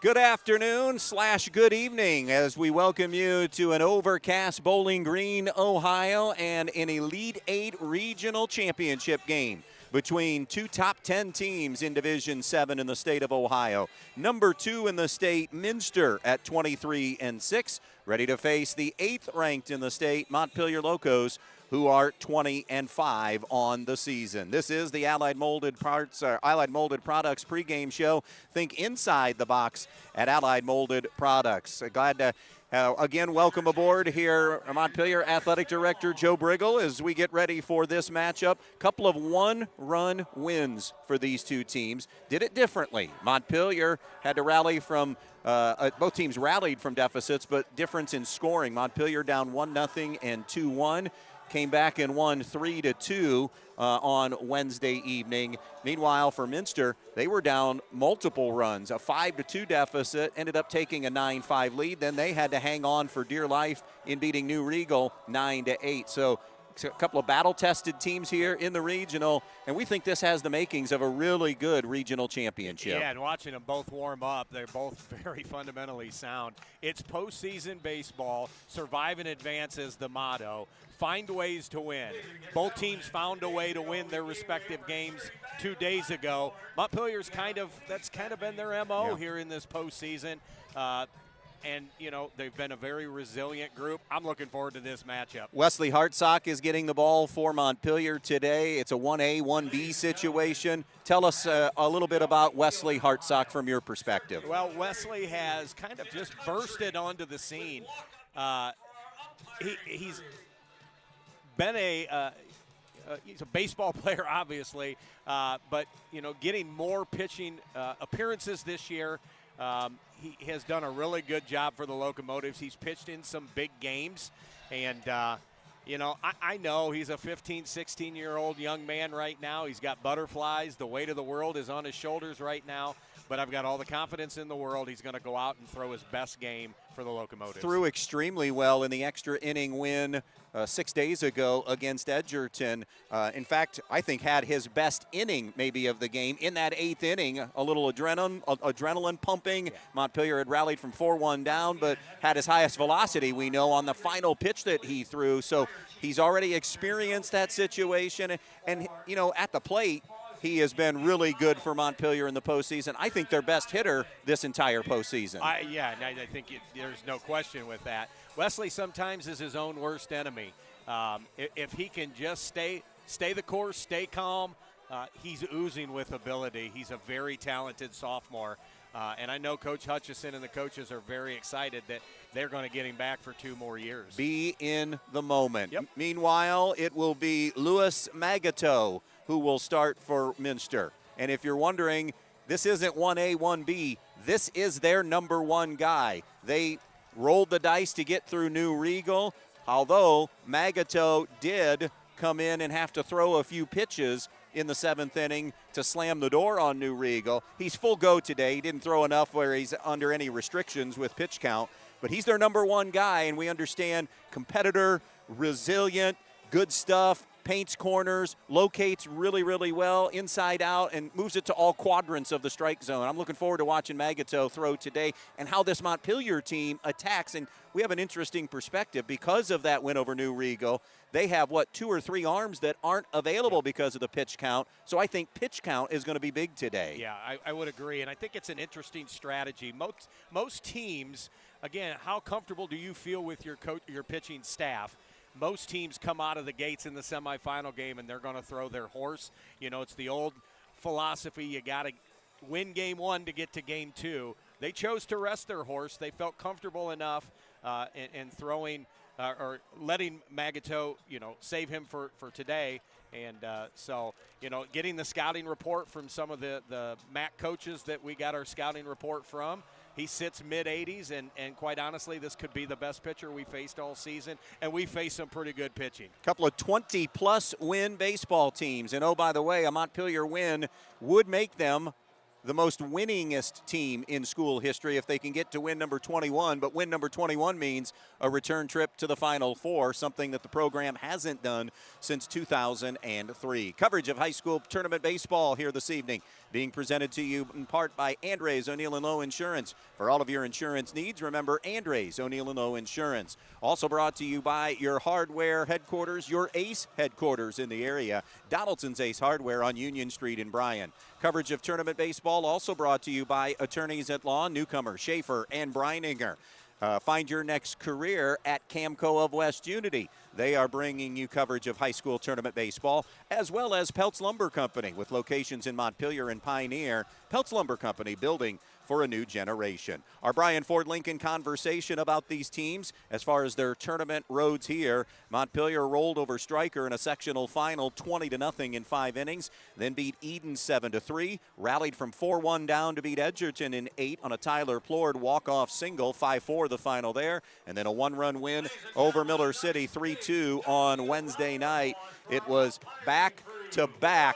Good afternoon / good evening as we welcome you to an overcast Bowling Green, Ohio, and an Elite 8 regional championship game between two top 10 teams in Division 7 in the state of Ohio. Number 2 in the state, Minster at 23-6, ready to face the 8th ranked in the state, Montpelier Locos, who are 20-5 on the season. This is the Allied Molded Products pregame show. Think inside the box at Allied Molded Products. Glad to again welcome aboard here Montpelier Athletic Director Joe Brigle as we get ready for this matchup. Couple of one-run wins for these two teams. Did it differently. Montpelier had to rally from both teams rallied from deficits, but difference in scoring. Montpelier down 1-0 and 2-1. Came back and won 3-2 on Wednesday evening. Meanwhile, for Minster, they were down multiple runs, a 5-2 deficit, ended up taking a 9-5 lead. Then they had to hang on for dear life in beating New Brigle 9-8. So a couple of battle-tested teams here in the regional, and we think this has the makings of a really good regional championship. Yeah, and watching them both warm up, they're both very fundamentally sound. It's postseason baseball. Survive and advance is the motto. Find ways to win. Both teams found a way to win their respective games 2 days ago. Montpelier's that's kind of been their MO here in this postseason. And, you know, they've been a very resilient group. I'm looking forward to this matchup. Wesley Hartsock is getting the ball for Montpelier today. It's a 1A, 1B situation. Tell us a little bit about Wesley Hartsock from your perspective. Well, Wesley has kind of just bursted onto the scene. He's been he's a baseball player, obviously, but, you know, getting more pitching appearances this year. He has done a really good job for the Locomotives. He's pitched in some big games. And, you know, I know he's a 15, 16-year-old young man right now. He's got butterflies. The weight of the world is on his shoulders right now. But I've got all the confidence in the world. He's going to go out and throw his best game for the Locomotives. Threw extremely well in the extra inning win 6 days ago against Edgerton. In fact, I think had his best inning maybe of the game in that 8th inning. A little adrenaline pumping. Yeah. Montpelier had rallied from 4-1 down, but had his highest velocity, we know, on the final pitch that he threw. So he's already experienced that situation. And you know, at the plate, he has been really good for Montpelier in the postseason. I think their best hitter this entire postseason. I think there's no question with that. Wesley sometimes is his own worst enemy. If he can just stay the course, stay calm, he's oozing with ability. He's a very talented sophomore. And I know Coach Hutchison and the coaches are very excited that they're going to get him back for 2 more years. Be in the moment. Yep. Meanwhile, it will be Louis Magato who will start for Minster. And if you're wondering, this isn't 1A, 1B. This is their number 1 guy. They rolled the dice to get through New Brigle, although Magato did come in and have to throw a few pitches in the 7th inning to slam the door on New Brigle. He's full go today. He didn't throw enough where he's under any restrictions with pitch count, but he's their number 1 guy, and we understand competitor, resilient, good stuff, paints corners, locates really, really well inside out, and moves it to all quadrants of the strike zone. I'm looking forward to watching Magato throw today and how this Montpelier team attacks. And we have an interesting perspective because of that win over New Brigle. They have, 2 or 3 arms that aren't available because of the pitch count. So I think pitch count is going to be big today. Yeah, I would agree. And I think it's an interesting strategy. Most teams, again, how comfortable do you feel with your pitching staff? Most teams come out of the gates in the semifinal game and they're going to throw their horse. You know, it's the old philosophy, you got to win game 1 to get to game 2. They chose to rest their horse. They felt comfortable enough in throwing or letting Magato, you know, save him for today. And so, you know, getting the scouting report from some of the MAC coaches that we got our scouting report from, he sits mid-80s, and quite honestly, this could be the best pitcher we faced all season, and we faced some pretty good pitching. A couple of 20-plus win baseball teams. And, oh, by the way, a Montpelier win would make them the most winningest team in school history if they can get to win number 21. But win number 21 means a return trip to the Final Four, something that the program hasn't done since 2003. Coverage of high school tournament baseball here this evening, being presented to you in part by Andres O'Neill & Lowe Insurance. For all of your insurance needs, remember Andres O'Neill & Lowe Insurance. Also brought to you by your hardware headquarters, your Ace headquarters in the area, Donaldson's Ace Hardware on Union Street in Bryan. Coverage of tournament baseball also brought to you by attorneys at law, Newcomer, Schaefer, and Breininger. Find your next career at Camco of West Unity. They are bringing you coverage of high school tournament baseball, as well as Peltz Lumber Company, with locations in Montpelier and Pioneer. Peltz Lumber Company, building for a new generation. Our Brian Ford Lincoln conversation about these teams as far as their tournament roads here. Montpelier rolled over Stryker in a sectional final 20-0 in 5 innings, then beat Eden 7-3, rallied from 4-1 down to beat Edgerton in 8 on a Tyler Plord walk-off single, 5-4 the final there, and then a 1-run win over Miller City 3-2 on Wednesday night. It was back-to-back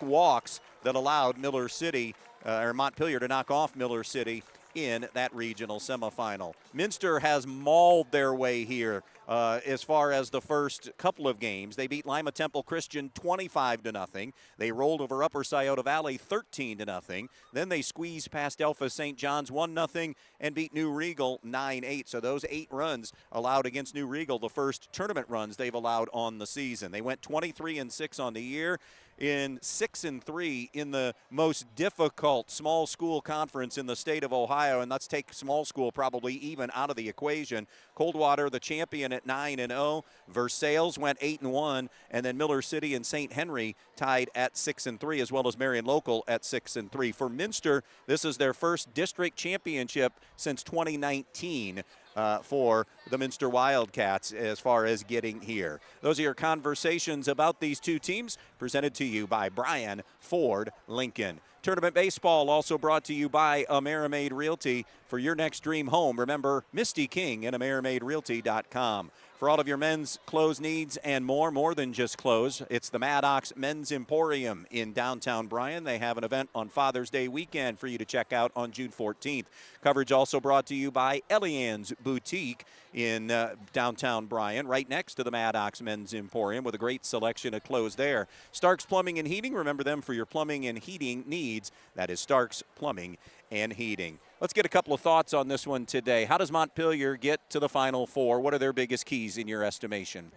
walks that allowed Miller City, or Montpelier, to knock off Miller City in that regional semifinal. Minster has mauled their way here as far as the first couple of games. They beat Lima Temple Christian 25-0. They rolled over Upper Scioto Valley 13-0. Then they squeezed past Alpha St. John's 1-0 and beat New Riegel 9-8. So those 8 runs allowed against New Riegel, the first tournament runs they've allowed on the season. They went 23-6 on the year, in 6-3 in the most difficult small school conference in the state of Ohio, and let's take small school probably even out of the equation. Coldwater, the champion, at 9-0. Versailles went 8-1, and then Miller City and St. Henry tied at 6-3, as well as Marion Local at 6-3. For Minster, this is their first district championship since 2019. For the Minster Wildcats as far as getting here. Those are your conversations about these two teams, presented to you by Brian Ford Lincoln. Tournament baseball also brought to you by Amerimaid Realty. For your next dream home, remember Misty King at AmerimaidRealty.com. For all of your men's clothes needs and more than just clothes, it's the Maddox Men's Emporium in downtown Bryan. They have an event on Father's Day weekend for you to check out on June 14th. Coverage also brought to you by Elian's Boutique in downtown Bryan, right next to the Maddox Men's Emporium, with a great selection of clothes there. Stark's Plumbing and Heating, remember them for your plumbing and heating needs. That is Stark's Plumbing and Heating. Let's get a couple of thoughts on this one today. How does Montpelier get to the Final Four? What are their biggest keys in your estimation?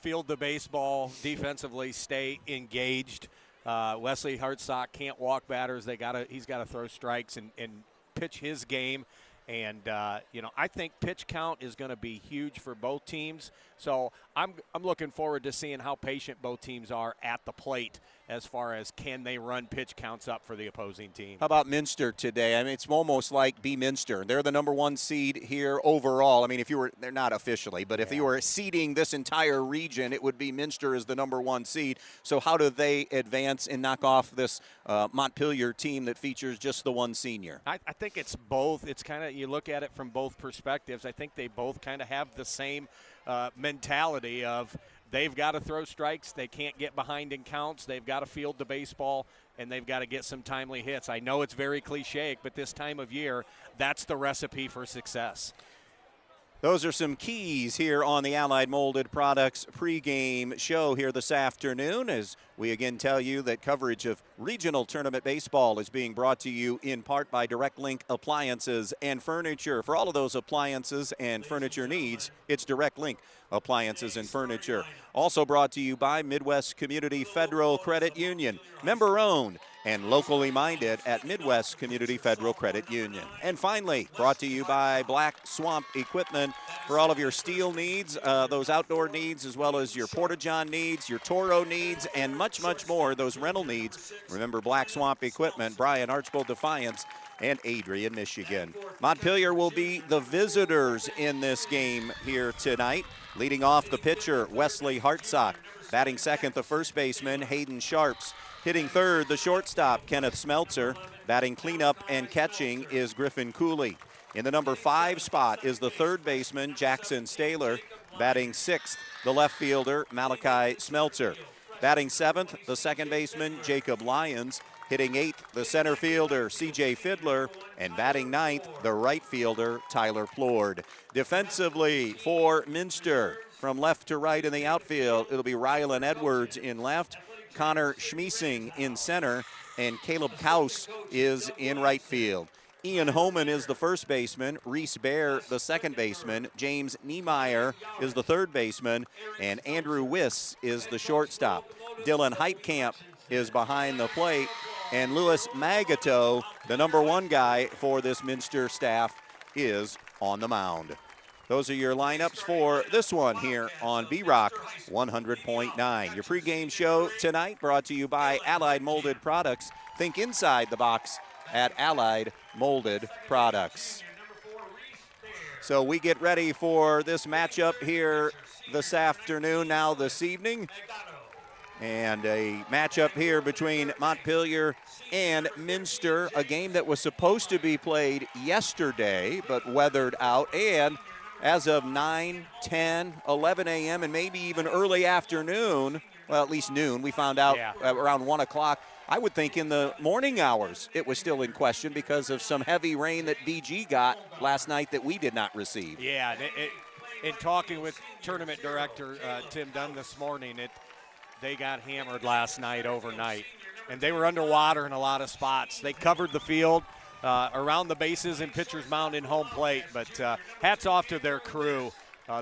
Field the baseball, defensively stay engaged. Wesley Hartsock can't walk batters. He's got to throw strikes and pitch his game. And, I think pitch count is going to be huge for both teams. So I'm looking forward to seeing how patient both teams are at the plate as far as can they run pitch counts up for the opposing team. How about Minster today? I mean, it's almost like be Minster. They're the number 1 seed here overall. I mean, they're not officially, but if you were seeding this entire region, it would be Minster as the number 1 seed. So how do they advance and knock off this Montpelier team that features just the 1 senior? I think it's both. It's kind of, you look at it from both perspectives. I think they both kind of have the same mentality of they've got to throw strikes. They can't get behind in counts. They've got to field the baseball, and they've got to get some timely hits. I know it's very cliche, but this time of year, that's the recipe for success. Those are some keys here on the Allied Molded Products pregame show here this afternoon, as we again tell you that coverage of regional tournament baseball is being brought to you in part by Direct Link Appliances and Furniture. For all of those appliances and furniture needs, it's Direct Link Appliances and Furniture. Also brought to you by Midwest Community Federal Credit Union, member owned and locally minded at Midwest Community Federal Credit Union. And finally, brought to you by Black Swamp Equipment for all of your steel needs, those outdoor needs, as well as your Porta-John needs, your Toro needs, and much more, those rental needs. Remember Black Swamp Equipment, Brian Archbold Defiance, and Adrian, Michigan. Montpelier will be the visitors in this game here tonight. Leading off the pitcher, Wesley Hartsock. Batting second, the first baseman, Hayden Sharps. Hitting third, the shortstop, Kenneth Smeltzer. Batting cleanup and catching is Griffin Cooley. In the number 5 spot is the third baseman, Jackson Staler. Batting sixth, the left fielder, Malachi Smeltzer. Batting seventh, the second baseman, Jacob Lyons. Hitting 8th, the center fielder, C.J. Fiddler. And batting 9th, the right fielder, Tyler Plord. Defensively for Minster, from left to right in the outfield, it'll be Rylan Edwards in left, Connor Schmiesing in center, and Caleb Kaus is in right field. Ian Homan is the first baseman, Reese Bear the second baseman, James Niemeyer is the third baseman, and Andrew Wiss is the shortstop. Dylan Heitkamp is behind the plate, and Louis Magato, the number 1 guy for this Minster staff, is on the mound. Those are your lineups for this one here on B-Rock 100.9. Your pregame show tonight brought to you by Allied Molded Products. Think inside the box at Allied Molded Products. So we get ready for this matchup here this afternoon, now this evening. And a matchup here between Montpelier and Minster, a game that was supposed to be played yesterday but weathered out. And as of 9, 10, 11 a.m. and maybe even early afternoon, well, at least noon, we found out around 1 o'clock. I would think in the morning hours it was still in question because of some heavy rain that BG got last night that we did not receive. Yeah, in talking with tournament director Tim Dunn this morning, they got hammered last night overnight, and they were underwater in a lot of spots. They covered the field around the bases and pitcher's mound and home plate, but hats off to their crew.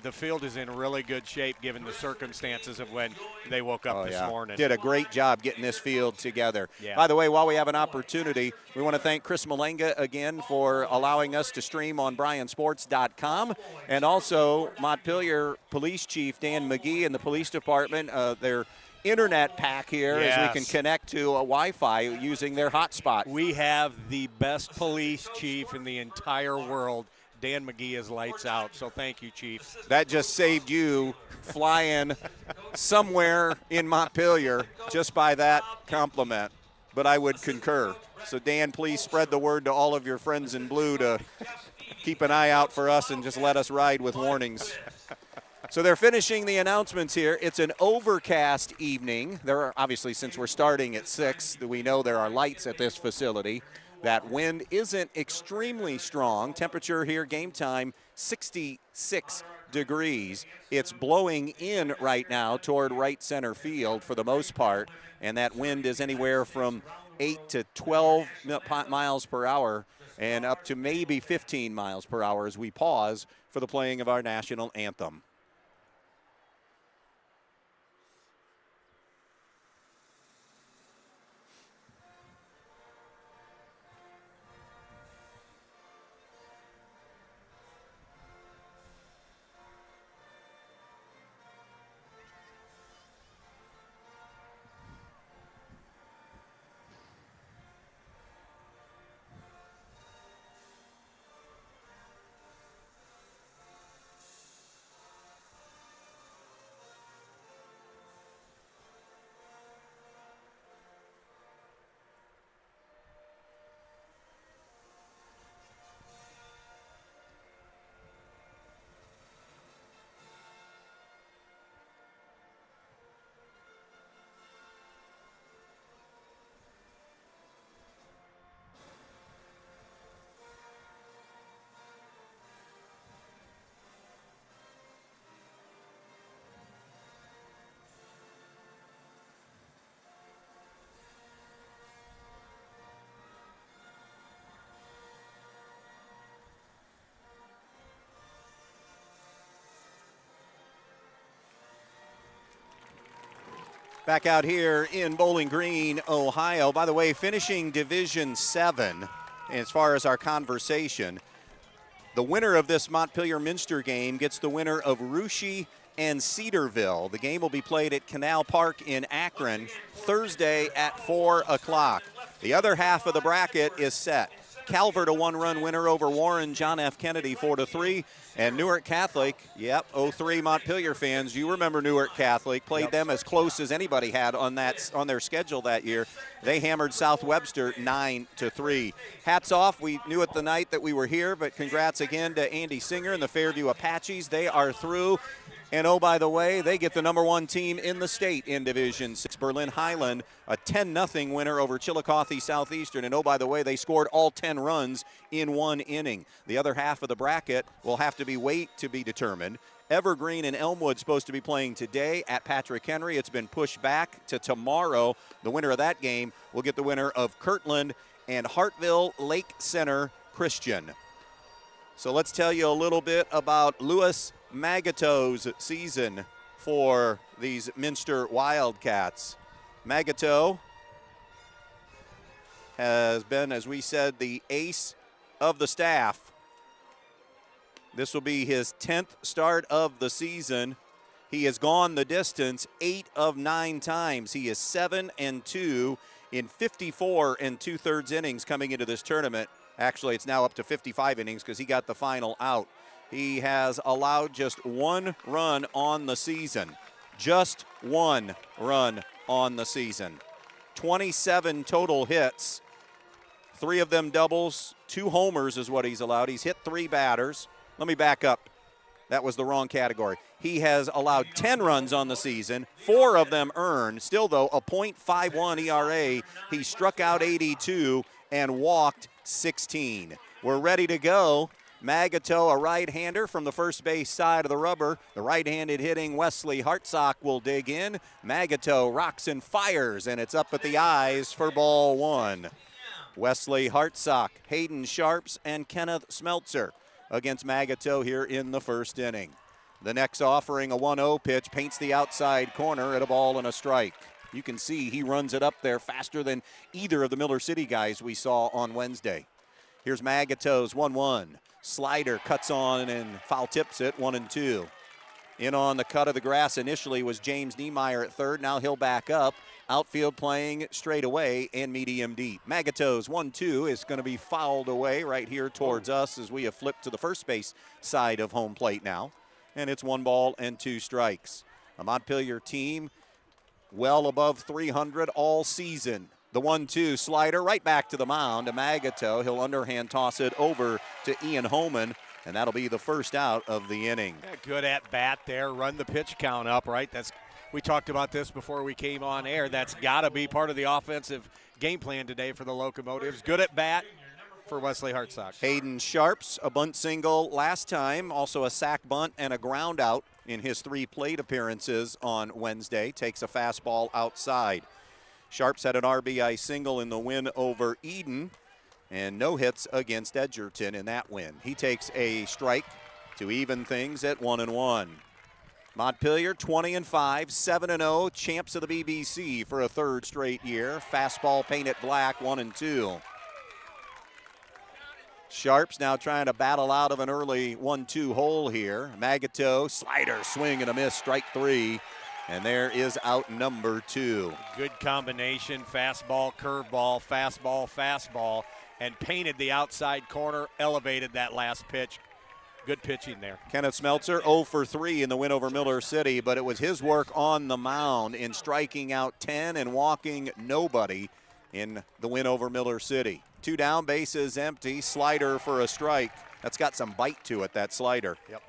The field is in really good shape given the circumstances of when they woke up this morning. Did a great job getting this field together. Yeah. By the way, while we have an opportunity, we want to thank Chris Malenga again for allowing us to stream on bryansports.com, and also Montpelier Police Chief Dan McGee and the police department, their internet pack here as we can connect to a Wi-Fi using their hotspot. We have the best police chief in the entire world. Dan McGee is lights out, so thank you, Chief. That just saved you flying somewhere in Montpelier just by that compliment, but I would concur. So, Dan, please spread the word to all of your friends in blue to keep an eye out for us and just let us ride with warnings. So they're finishing the announcements here. It's an overcast evening. There are, obviously, since we're starting at 6, we know there are lights at this facility. That wind isn't extremely strong. Temperature here, game time, 66 degrees. It's blowing in right now toward right center field for the most part, and that wind is anywhere from 8 to 12 miles per hour and up to maybe 15 miles per hour as we pause for the playing of our national anthem. Back out here in Bowling Green, Ohio. By the way, finishing Division 7, as far as our conversation, the winner of this Montpelier-Minster game gets the winner of Russia and Cedarville. The game will be played at Canal Park in Akron Thursday at 4 o'clock. The other half of the bracket is set. Calvert, a one-run winner over Warren, John F. Kennedy, 4-3. And Newark Catholic, 03 Montpelier fans, you remember Newark Catholic, played them as close as anybody had on their schedule that year. They hammered South Webster 9-3. Hats off, we knew it the night that we were here, but congrats again to Andy Singer and the Fairview Apaches. They are through. And oh, by the way, they get the #1 team in the state in Division 6. Berlin Highland, a 10-0 winner over Chillicothe Southeastern. And oh, by the way, they scored all 10 runs in 1 inning. The other half of the bracket will have to be wait to be determined. Evergreen and Elmwood supposed to be playing today at Patrick Henry. It's been pushed back to tomorrow. The winner of that game will get the winner of Kirtland and Hartville Lake Center Christian. So let's tell you a little bit about Louis Magato's season for these Minster Wildcats. Magato has been, as we said, the ace of the staff. This will be his 10th start of the season. He has gone the distance 8 of 9 times. He is 7-2 in 54 2/3 innings coming into this tournament. Actually, it's now up to 55 innings because he got the final out. He has allowed just 1 run on the season. Just 1 run on the season. 27 total hits. 3 of them doubles. 2 homers is what he's allowed. He's hit 3 batters. Let me back up. That was the wrong category. He has allowed 10 runs on the season, 4 of them earned. Still, though, a .51 ERA. He struck out 82 and walked 16. We're ready to go. Magato, a right-hander from the first base side of the rubber. The right-handed hitting Wesley Hartsock will dig in. Magato rocks and fires, and it's up at the eyes for ball 1. Wesley Hartsock, Hayden Sharps, and Kenneth Smeltzer against Magato here in the first inning. The next offering, a 1-0 pitch, paints the outside corner at a ball and a strike. You can see he runs it up there faster than either of the Miller City guys we saw on Wednesday. Here's Magato's 1-1. Slider cuts on and foul tips it, 1-2. In on the cut of the grass initially was James Niemeyer at third. Now he'll back up. Outfield playing straight away and medium deep. Magato's 1-2 is going to be fouled away right here towards us as we have flipped to the first base side of home plate now. And it's 1 ball and 2 strikes. A Montpelier team well above 300 all season. The 1-2 slider right back to the mound to Magato. He'll underhand toss it over to Ian Holman, and that'll be the first out of the inning. Yeah, good at bat there. Run the pitch count up, right? We talked about this before we came on air. That's got to be part of the offensive game plan today for the Locomotives. Good at bat for Wesley Hartsock. Hayden Sharps, a bunt single last time, also a sac bunt and a ground out in his 3 plate appearances on Wednesday. Takes a fastball outside. Sharps had an RBI single in the win over Eden and no hits against Edgerton in that win. He takes a strike to even things at 1-1. Montpelier 20-5, 7-0, champs of the BBC for a 3rd straight year. Fastball painted black, 1-2. Sharps now trying to battle out of an early 1-2 hole here. Magato, slider, swing and a miss, strike 3. And there is out number 2. Good combination, fastball, curveball, fastball, fastball, and painted the outside corner, elevated that last pitch. Good pitching there. Kenneth Smeltzer 0 for 3 in the win over Miller City, but it was his work on the mound in striking out 10 and walking nobody in the win over Miller City. 2 down, bases empty, slider for a strike. That's got some bite to it, that slider. Yep.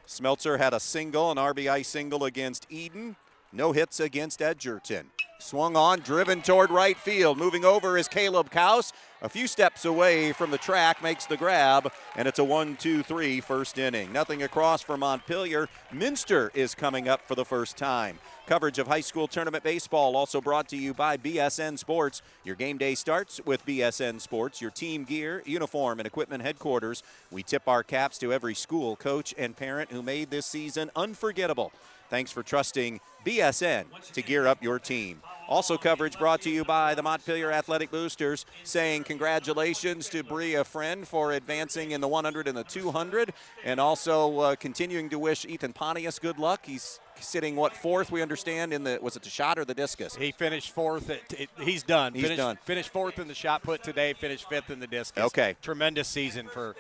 Smeltzer had a single, an RBI single against Eden. No hits against Edgerton. Swung on, driven toward right field. Moving over is Caleb Kaus. A few steps away from the track, makes the grab, and it's a 1-2-3 first inning. Nothing across for Montpelier. Minster is coming up for the first time. Coverage of high school tournament baseball also brought to you by BSN Sports. Your game day starts with BSN Sports, your team gear, uniform, and equipment headquarters. We tip our caps to every school, coach, and parent who made this season unforgettable. Thanks for trusting BSN to gear up your team. Also coverage brought to you by the Montpelier Athletic Boosters, saying congratulations to Bria Friend for advancing in the 100 and the 200, and also continuing to wish Ethan Pontius good luck. He's sitting, what, 4th, we understand, in the, was it the shot or the discus? He finished 4th. He's done. He's done. Finished 4th in the shot put today, finished 5th in the discus. Okay. Tremendous season for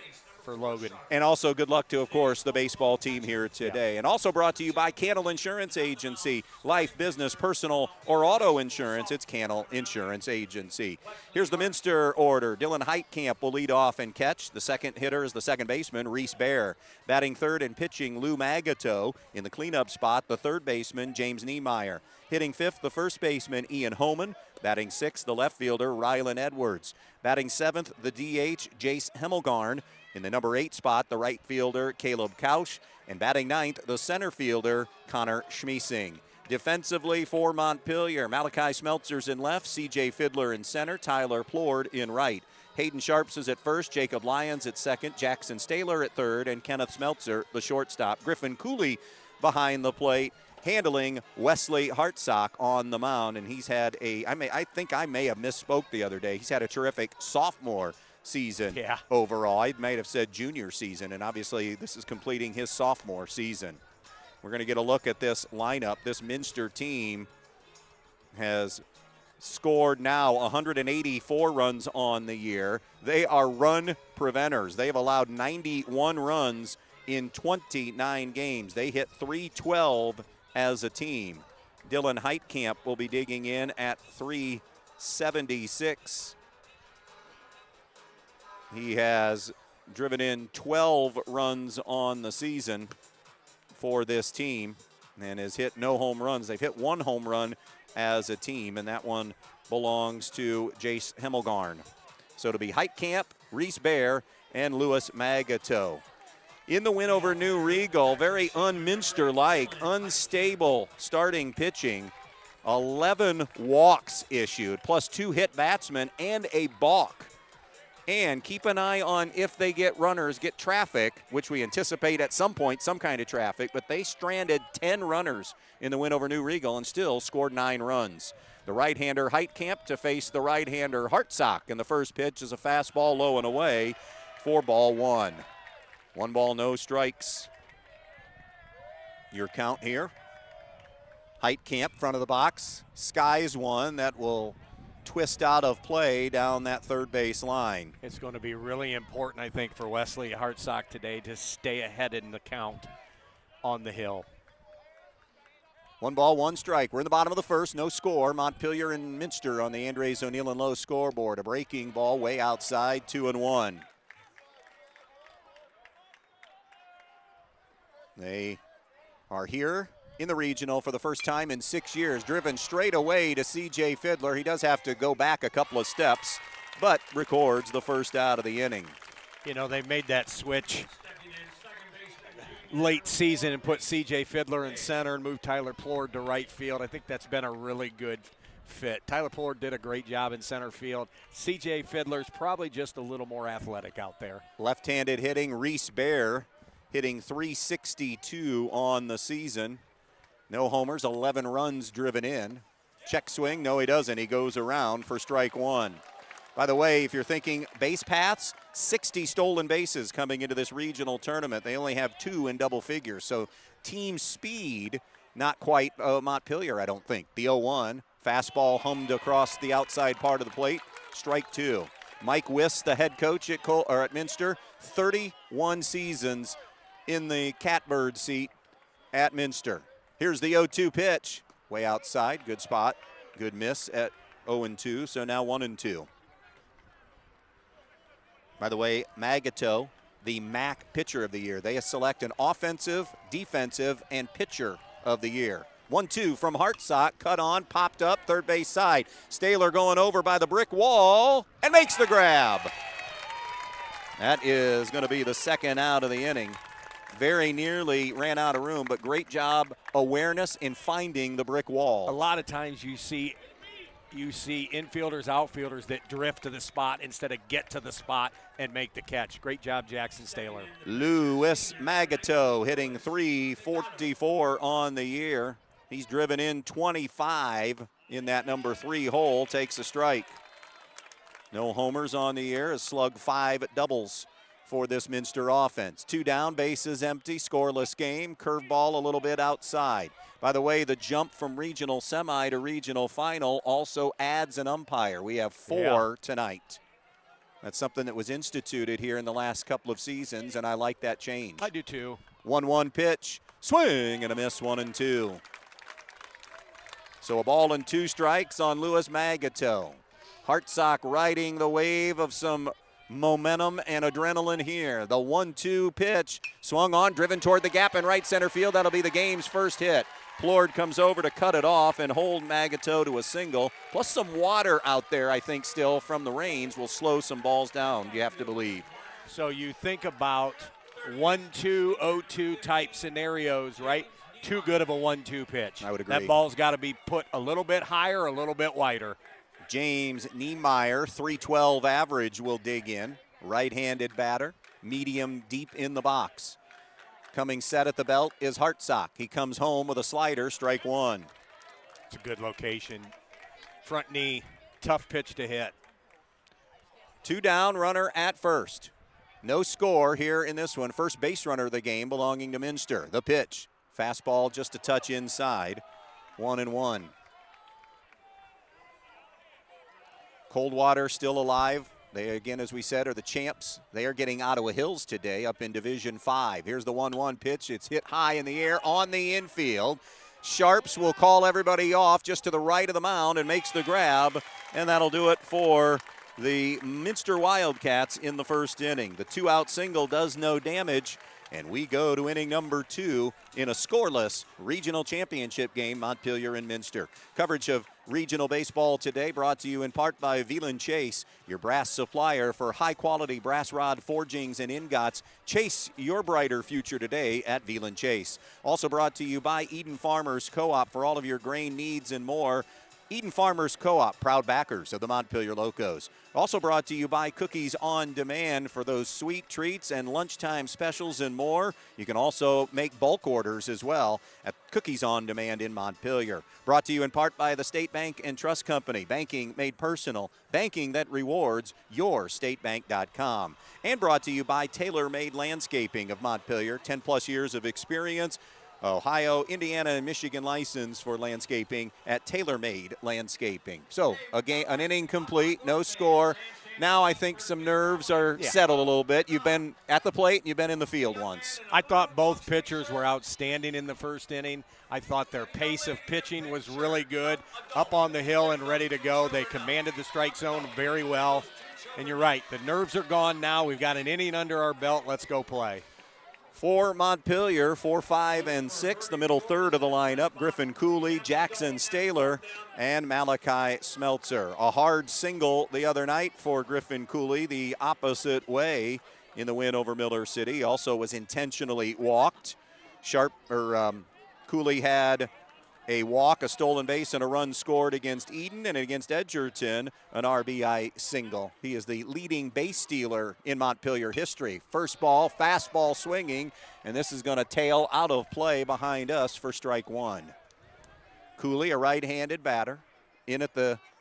for Logan. And also good luck to, of course, the baseball team here today. Yeah. And also brought to you by Cannell Insurance Agency. Life, business, personal, or auto insurance, it's Cannell Insurance Agency. Here's the Minster order. Dylan Heitkamp will lead off and catch. The second hitter is the second baseman, Reese Bear. Batting third and pitching, Lou Magato. In the cleanup spot, the third baseman, James Niemeyer. Hitting fifth, the first baseman, Ian Homan. Batting sixth, the left fielder, Rylan Edwards. Batting seventh, the DH, Jace Hemmelgarn. In the number 8 spot, the right fielder, Caleb Kausch. And batting ninth, the center fielder, Connor Schmiesing. Defensively for Montpelier, Malachi Smeltzer's in left, C.J. Fiddler in center, Tyler Plord in right. Hayden Sharps is at first, Jacob Lyons at second, Jackson Staylor at third, and Kenneth Smeltzer, the shortstop. Griffin Cooley behind the plate, handling Wesley Hartsock on the mound. And he's had I think I may have misspoke the other day. He's had a terrific sophomore season overall. I might have said junior season, and obviously this is completing his sophomore season. We're going to get a look at this lineup. This Minster team has scored now 184 runs on the year. They are run preventers. They have allowed 91 runs in 29 games. They hit 312 as a team. Dylan Heitkamp will be digging in at 376. He has driven in 12 runs on the season for this team and has hit no home runs. They've hit 1 home run as a team, and that one belongs to Jace Hemmelgarn. So it'll be Heitkamp, Reese Bear, and Louis Magato. In the win over New Brigle, very un-Minster-like, unstable starting pitching. 11 walks issued, plus 2 hit batsmen and a balk. And keep an eye on if they get runners, get traffic, which we anticipate at some point, some kind of traffic, but they stranded 10 runners in the win over New Brigle and still scored 9 runs. The right-hander Heitkamp to face the right-hander Hartsock, and the first pitch is a fastball low and away for ball 1. 1 ball, no strikes. Your count here. Heitkamp, front of the box, skies one that will twist out of play down that third base line. It's going to be really important, I think, for Wesley Hartsock today to stay ahead in the count on the hill. 1 ball, 1 strike. We're in the bottom of the first, no score. Montpelier and Minster on the Andres O'Neill and Lowe scoreboard. A breaking ball way outside, 2-1. They are here in the regional for the first time in 6 years. Driven straight away to C.J. Fiddler. He does have to go back a couple of steps, but records the first out of the inning. You know, they made that switch late season and put C.J. Fiddler in center and moved Tyler Plord to right field. I think that's been a really good fit. Tyler Plord did a great job in center field. C.J. Fiddler's probably just a little more athletic out there. Left-handed hitting, Reese Bear hitting 362 on the season. No homers, 11 runs driven in. Check swing, no he doesn't. He goes around for strike 1. By the way, if you're thinking base paths, 60 stolen bases coming into this regional tournament. They only have 2 in double figures. So team speed, not quite Montpelier, I don't think. The 0-1, fastball hummed across the outside part of the plate, strike 2. Mike Wiss, the head coach at Minster, 31 seasons in the catbird seat at Minster. Here's the 0-2 pitch, way outside, good spot, good miss at 0-2, so now 1-2. By the way, Magato, the MAC pitcher of the year. They select an offensive, defensive, and pitcher of the year. 1-2 from Hartsock, cut on, popped up, third base side. Staylor going over by the brick wall and makes the grab. That is going to be the second out of the inning. Very nearly ran out of room, but great job, awareness in finding the brick wall. A lot of times you see infielders, outfielders that drift to the spot instead of get to the spot and make the catch. Great job, Jackson Staylor. Louis Magato hitting 344 on the year. He's driven in 25 in that number 3 hole, takes a strike. No homers on the year, has slugged 5 doubles for this Minster offense. 2 down, bases empty, scoreless game, curveball a little bit outside. By the way, the jump from regional semi to regional final also adds an umpire. We have 4 tonight. That's something that was instituted here in the last couple of seasons, and I like that change. I do too. 1-1 pitch, swing and a miss, 1-2. So a ball and 2 strikes on Louis Magato. Hartsock riding the wave of some momentum and adrenaline here. The 1-2 pitch swung on, driven toward the gap in right center field. That'll be the game's first hit. Plord comes over to cut it off and hold Magato to a single. Plus some water out there, I think, still from the rains will slow some balls down, you have to believe. So you think about 1-2, 0-2 type scenarios, right? Too good of a 1-2 pitch. I would agree. That ball's got to be put a little bit higher, a little bit wider. James Niemeyer, 312 average, will dig in. Right-handed batter, medium deep in the box. Coming set at the belt is Hartsock. He comes home with a slider, strike 1. It's a good location. Front knee, tough pitch to hit. 2 down, runner at first. No score here in this one. First base runner of the game belonging to Minster. The pitch. Fastball just a touch inside. 1-1. Coldwater still alive. They, again, as we said, are the champs. They are getting Ottawa Hills today up in Division 5. Here's the 1-1 pitch. It's hit high in the air on the infield. Sharps will call everybody off just to the right of the mound and makes the grab, and that'll do it for the Minster Wildcats in the first inning. The 2-out single does no damage, and we go to inning number 2 in a scoreless regional championship game, Montpelier and Minster. Coverage of regional baseball today brought to you in part by Veland Chase, your brass supplier for high-quality brass rod forgings and ingots. Chase your brighter future today at Veland Chase. Also brought to you by Eden Farmers Co-op for all of your grain needs and more. Eden Farmers Co-op, proud backers of the Montpelier Locos. Also brought to you by Cookies on Demand for those sweet treats and lunchtime specials and more. You can also make bulk orders as well at Cookies on Demand in Montpelier. Brought to you in part by the State Bank and Trust Company. Banking made personal. Banking that rewards. YourStateBank.com. And brought to you by Tailor Made Landscaping of Montpelier. 10+ years of experience. Ohio, Indiana, and Michigan license for landscaping at Tailor Made Landscaping. So, an inning complete, no score. Now I think some nerves are settled a little bit. You've been at the plate and you've been in the field once. I thought both pitchers were outstanding in the first inning. I thought their pace of pitching was really good. Up on the hill and ready to go. They commanded the strike zone very well. And you're right, the nerves are gone now. We've got an inning under our belt. Let's go play. For Montpelier, 4, 5, and 6, the middle third of the lineup, Griffin Cooley, Jackson Staylor, and Malachi Smeltzer. A hard single the other night for Griffin Cooley, the opposite way in the win over Miller City. Also was intentionally walked. Cooley had a walk, a stolen base, and a run scored against Eden, and against Edgerton, an RBI single. He is the leading base stealer in Montpelier history. First ball, fastball swinging, and this is going to tail out of play behind us for strike 1. Cooley, a right-handed batter.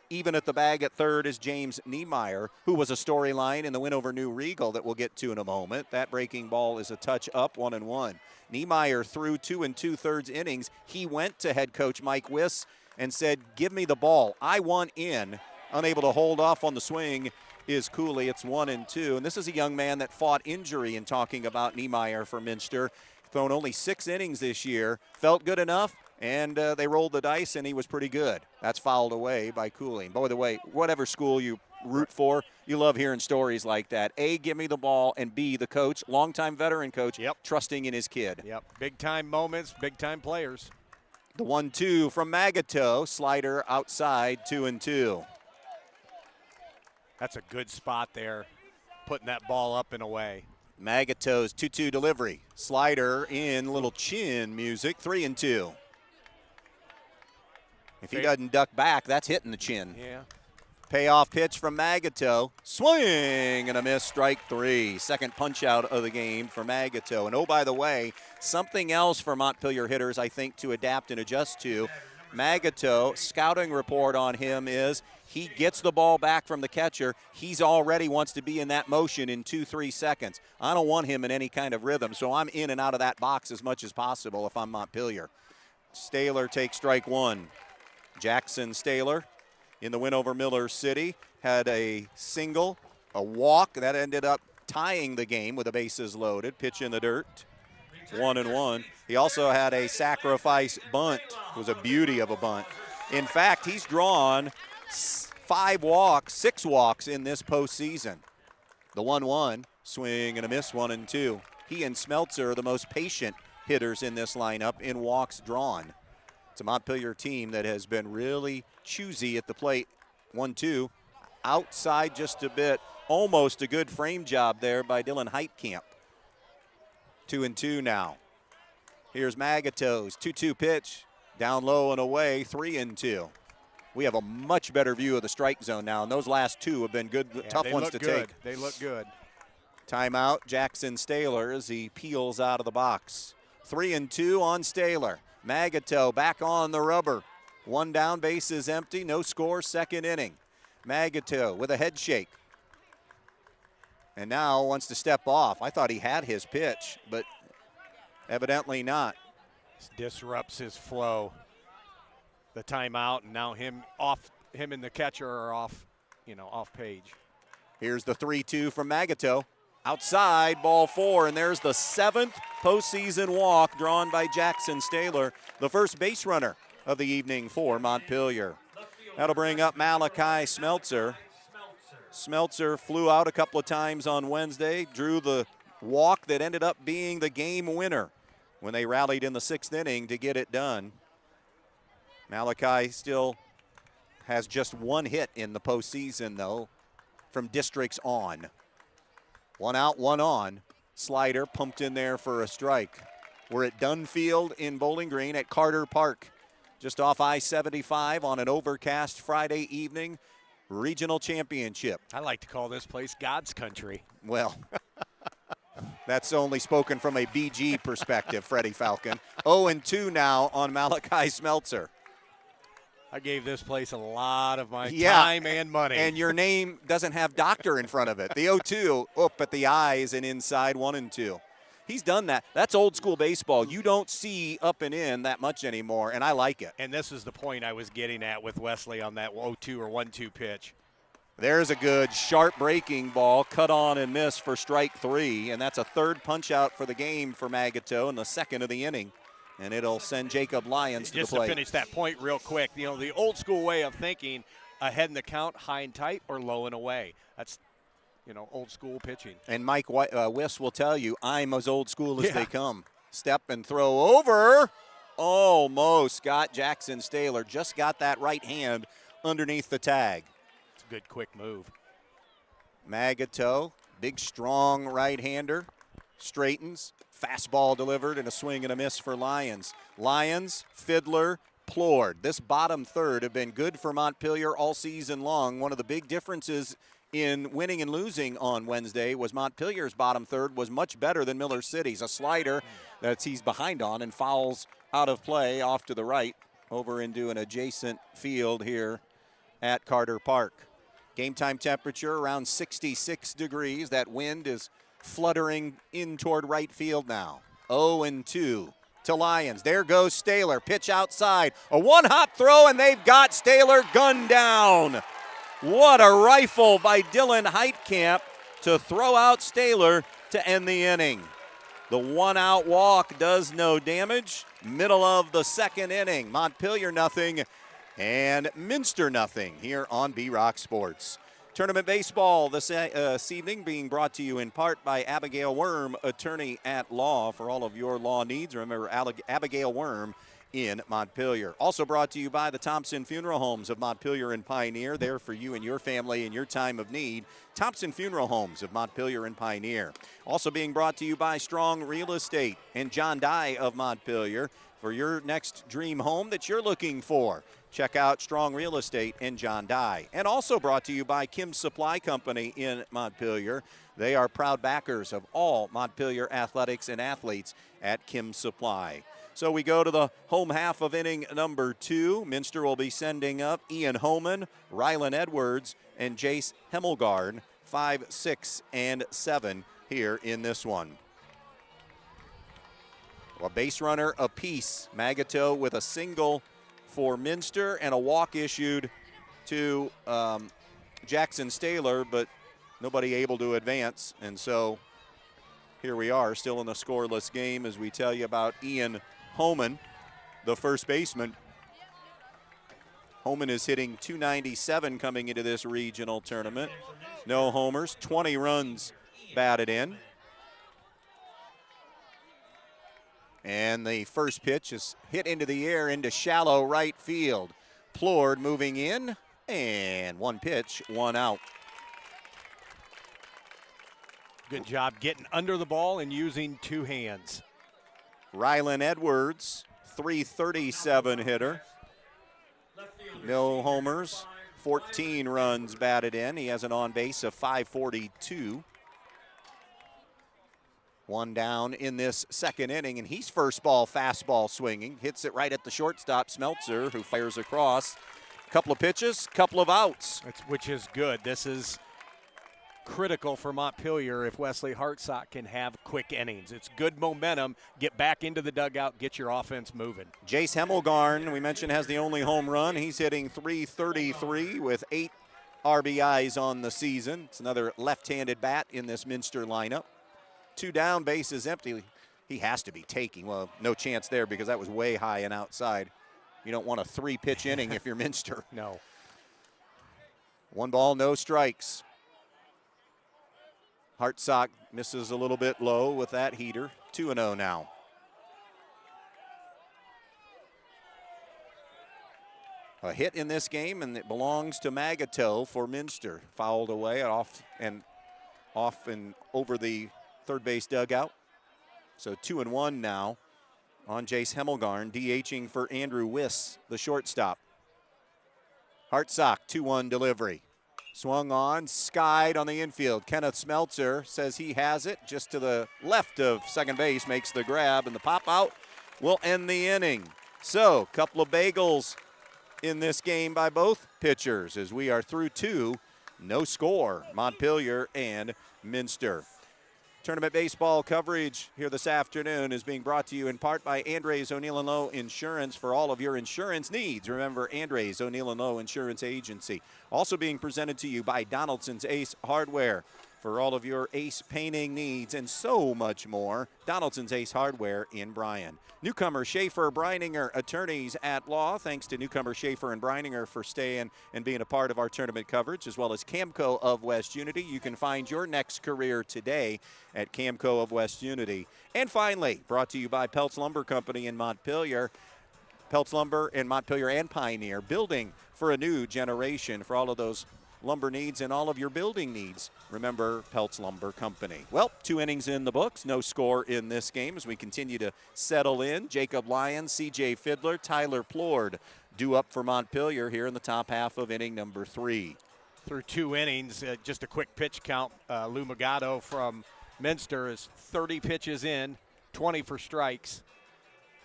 Even at the bag at third is James Niemeyer, who was a storyline in the win over New Brigle that we'll get to in a moment. That breaking ball is a touch up, 1-1. Niemeyer threw 2 2/3 innings. He went to head coach Mike Wiss and said, give me the ball. I want in. Unable to hold off on the swing is Cooley. It's 1-2. And this is a young man that fought injury in talking about Niemeyer for Minster. Thrown only 6 innings this year. Felt good enough. And they rolled the dice, and he was pretty good. That's fouled away by Cooley. By the way, whatever school you root for, you love hearing stories like that. A, give me the ball, and B, the coach, longtime veteran coach, trusting in his kid. Yep, big-time moments, big-time players. The 1-2 from Magato, slider outside, 2-2. That's a good spot there, putting that ball up and away. Magato's 2-2 delivery. Slider in, little chin music, 3-2. If he doesn't duck back, that's hitting the chin. Yeah. Payoff pitch from Magato. Swing and a miss, strike 3. Second punch out of the game for Magato. And oh, by the way, something else for Montpelier hitters, I think, to adapt and adjust to. Magato, scouting report on him is he gets the ball back from the catcher. He's already wants to be in that motion in 2-3 seconds. I don't want him in any kind of rhythm, so I'm in and out of that box as much as possible if I'm Montpelier. Staylor takes strike 1. Jackson Staylor in the win over Miller City had a single a walk that ended up tying the game with the bases loaded. Pitch in the dirt, 1-1. He also had a sacrifice bunt. It was a beauty of a bunt. In fact, he's drawn 6 walks in this postseason. The 1-1, swing and a miss, 1-2. He and Smeltzer are the most patient hitters in this lineup in walks drawn. It's a Montpelier team that has been really choosy at the plate. 1-2, outside just a bit. Almost a good frame job there by Dylan Heitkamp. 2-2 now. Here's Magato's 2-2 pitch. Down low and away, 3-2. We have a much better view of the strike zone now, and those last two have been good, tough ones to take. They look good. Timeout, Jackson Staler as he peels out of the box. 3-2 on Staler. Magato back on the rubber. One down, base is empty, no score, second inning. Magato with a head shake. And now wants to step off. I thought he had his pitch, but evidently not. This disrupts his flow. The timeout, and now him and the catcher are off page. Here's the 3-2 from Magato. Outside, ball 4, and there's the 7th postseason walk drawn by Jackson Staler, the first base runner of the evening for Montpelier. That'll bring up Malachi Smeltzer. Smeltzer flew out a couple of times on Wednesday, drew the walk that ended up being the game winner when they rallied in the 6th inning to get it done. Malachi still has just one hit in the postseason, though, from districts on. 1 out, 1 on. Slider pumped in there for a strike. We're at Dunfield in Bowling Green at Carter Park, just off I-75 on an overcast Friday evening. Regional championship. I like to call this place God's country. Well, that's only spoken from a BG perspective, Freddie Falcon. 0-2 now on Malachi Smeltzer. I gave this place a lot of my time and money. And your name doesn't have doctor in front of it. The 0-2 up at the eyes and inside, 1-2. He's done that. That's old school baseball. You don't see up and in that much anymore, and I like it. And this is the point I was getting at with Wesley on that 0-2 or 1-2 pitch. There's a good sharp breaking ball, cut on and miss for strike 3, and that's a third punch out for the game for Magato in the 2nd of the inning. And it'll send Jacob Lyons to the plate. Just to finish that point real quick, the old school way of thinking, ahead in the count, high and tight, or low and away. That's, old school pitching. And Mike Wiss will tell you, I'm as old school as they come. Step and throw over. Almost got Jackson Staler. Just got that right hand underneath the tag. It's a good quick move. Magato, big strong right-hander, straightens. Fastball delivered and a swing and a miss for Lyons. Lyons, Fiddler, Plord. This bottom third have been good for Montpelier all season long. One of the big differences in winning and losing on Wednesday was Montpelier's bottom third was much better than Miller City's. A slider that he's behind on and fouls out of play off to the right over into an adjacent field here at Carter Park. Game time temperature around 66 degrees. That wind is fluttering in toward right field now. 0-2 to Lyons. There goes Staler. Pitch outside. A one-hop throw, and they've got Staler gunned down. What a rifle by Dylan Heitkamp to throw out Staler to end the inning. The one-out walk does no damage. Middle of the 2nd inning. Montpelier nothing and Minster nothing here on B-Rock Sports. Tournament baseball this evening being brought to you in part by Abigail Worm, attorney at law for all of your law needs. Remember, Abigail Worm in Montpelier. Also brought to you by the Thompson Funeral Homes of Montpelier and Pioneer. There for you and your family in your time of need. Thompson Funeral Homes of Montpelier and Pioneer. Also being brought to you by Strong Real Estate and John Dye of Montpelier for your next dream home that you're looking for. Check out Strong Real Estate and John Dye. And also brought to you by Kim's Supply Company in Montpelier. They are proud backers of all Montpelier athletics and athletes at Kim's Supply. So we go to the home half of inning number 2. Minster will be sending up Ian Homan, Rylan Edwards, and Jace Hemmelgarn, 5, 6, and 7 here in this one. A base runner apiece. Magato with a single for Minster and a walk issued to Jackson Staler, but nobody able to advance. And so here we are, still in the scoreless game as we tell you about Ian Homan, the first baseman. Homan is hitting .297 coming into this regional tournament. No homers, 20 runs batted in. And the first pitch is hit into the air into shallow right field. Plord moving in, and one pitch, one out. Good job getting under the ball and using two hands. Rylan Edwards, .337 hitter. No homers, 14 runs batted in. He has an on base of .542. One down in this second inning, and he's first ball fastball swinging. Hits it right at the shortstop, Smeltzer, who fires across. Couple of pitches, couple of outs. Which is good. This is critical for Montpelier if Wesley Hartsock can have quick innings. It's good momentum. Get back into the dugout, get your offense moving. Jace Hemmelgarn, we mentioned, has the only home run. He's hitting .333 with 8 RBIs on the season. It's another left-handed bat in this Minster lineup. 2 down, bases empty. He has to be taking. Well, no chance there because that was way high and outside. You don't want a 3-pitch inning if you're Minster. No. 1 ball, no strikes. Hartsock misses a little bit low with that heater. 2-0 now. A hit in this game, and it belongs to Magato for Minster. Fouled away off and over the third base dugout. So 2-1 now on Jace Hemmelgarn, DHing for Andrew Wiss, the shortstop. Hartsock, 2-1 delivery. Swung on, skied on the infield. Kenneth Smeltzer says he has it just to the left of second base, makes the grab, and the pop out will end the inning. So, a couple of bagels in this game by both pitchers as we are through 2. No score, Montpelier and Minster. Tournament baseball coverage here this afternoon is being brought to you in part by Andres O'Neill & Lowe Insurance for all of your insurance needs. Remember, Andres O'Neill & Lowe Insurance Agency. Also being presented to you by Donaldson's Ace Hardware for all of your ace painting needs and so much more. Donaldson's Ace Hardware in Bryan. Newcomer Schaefer Breininger, attorneys at law. Thanks to Newcomer Schaefer and Breininger for staying and being a part of our tournament coverage, as well as Camco of West Unity. You can find your next career today at Camco of West Unity. And finally, brought to you by Peltz Lumber Company in Montpelier. Peltz Lumber in Montpelier and Pioneer, building for a new generation for all of those lumber needs and all of your building needs. Remember, Peltz Lumber Company. Well, 2 innings in the books, no score in this game as we continue to settle in. Jacob Lyons, C.J. Fiddler, Tyler Plord due up for Montpelier here in the top half of inning number 3. Through 2 innings, just a quick pitch count. Lou Magato from Minster is 30 pitches in, 20 for strikes.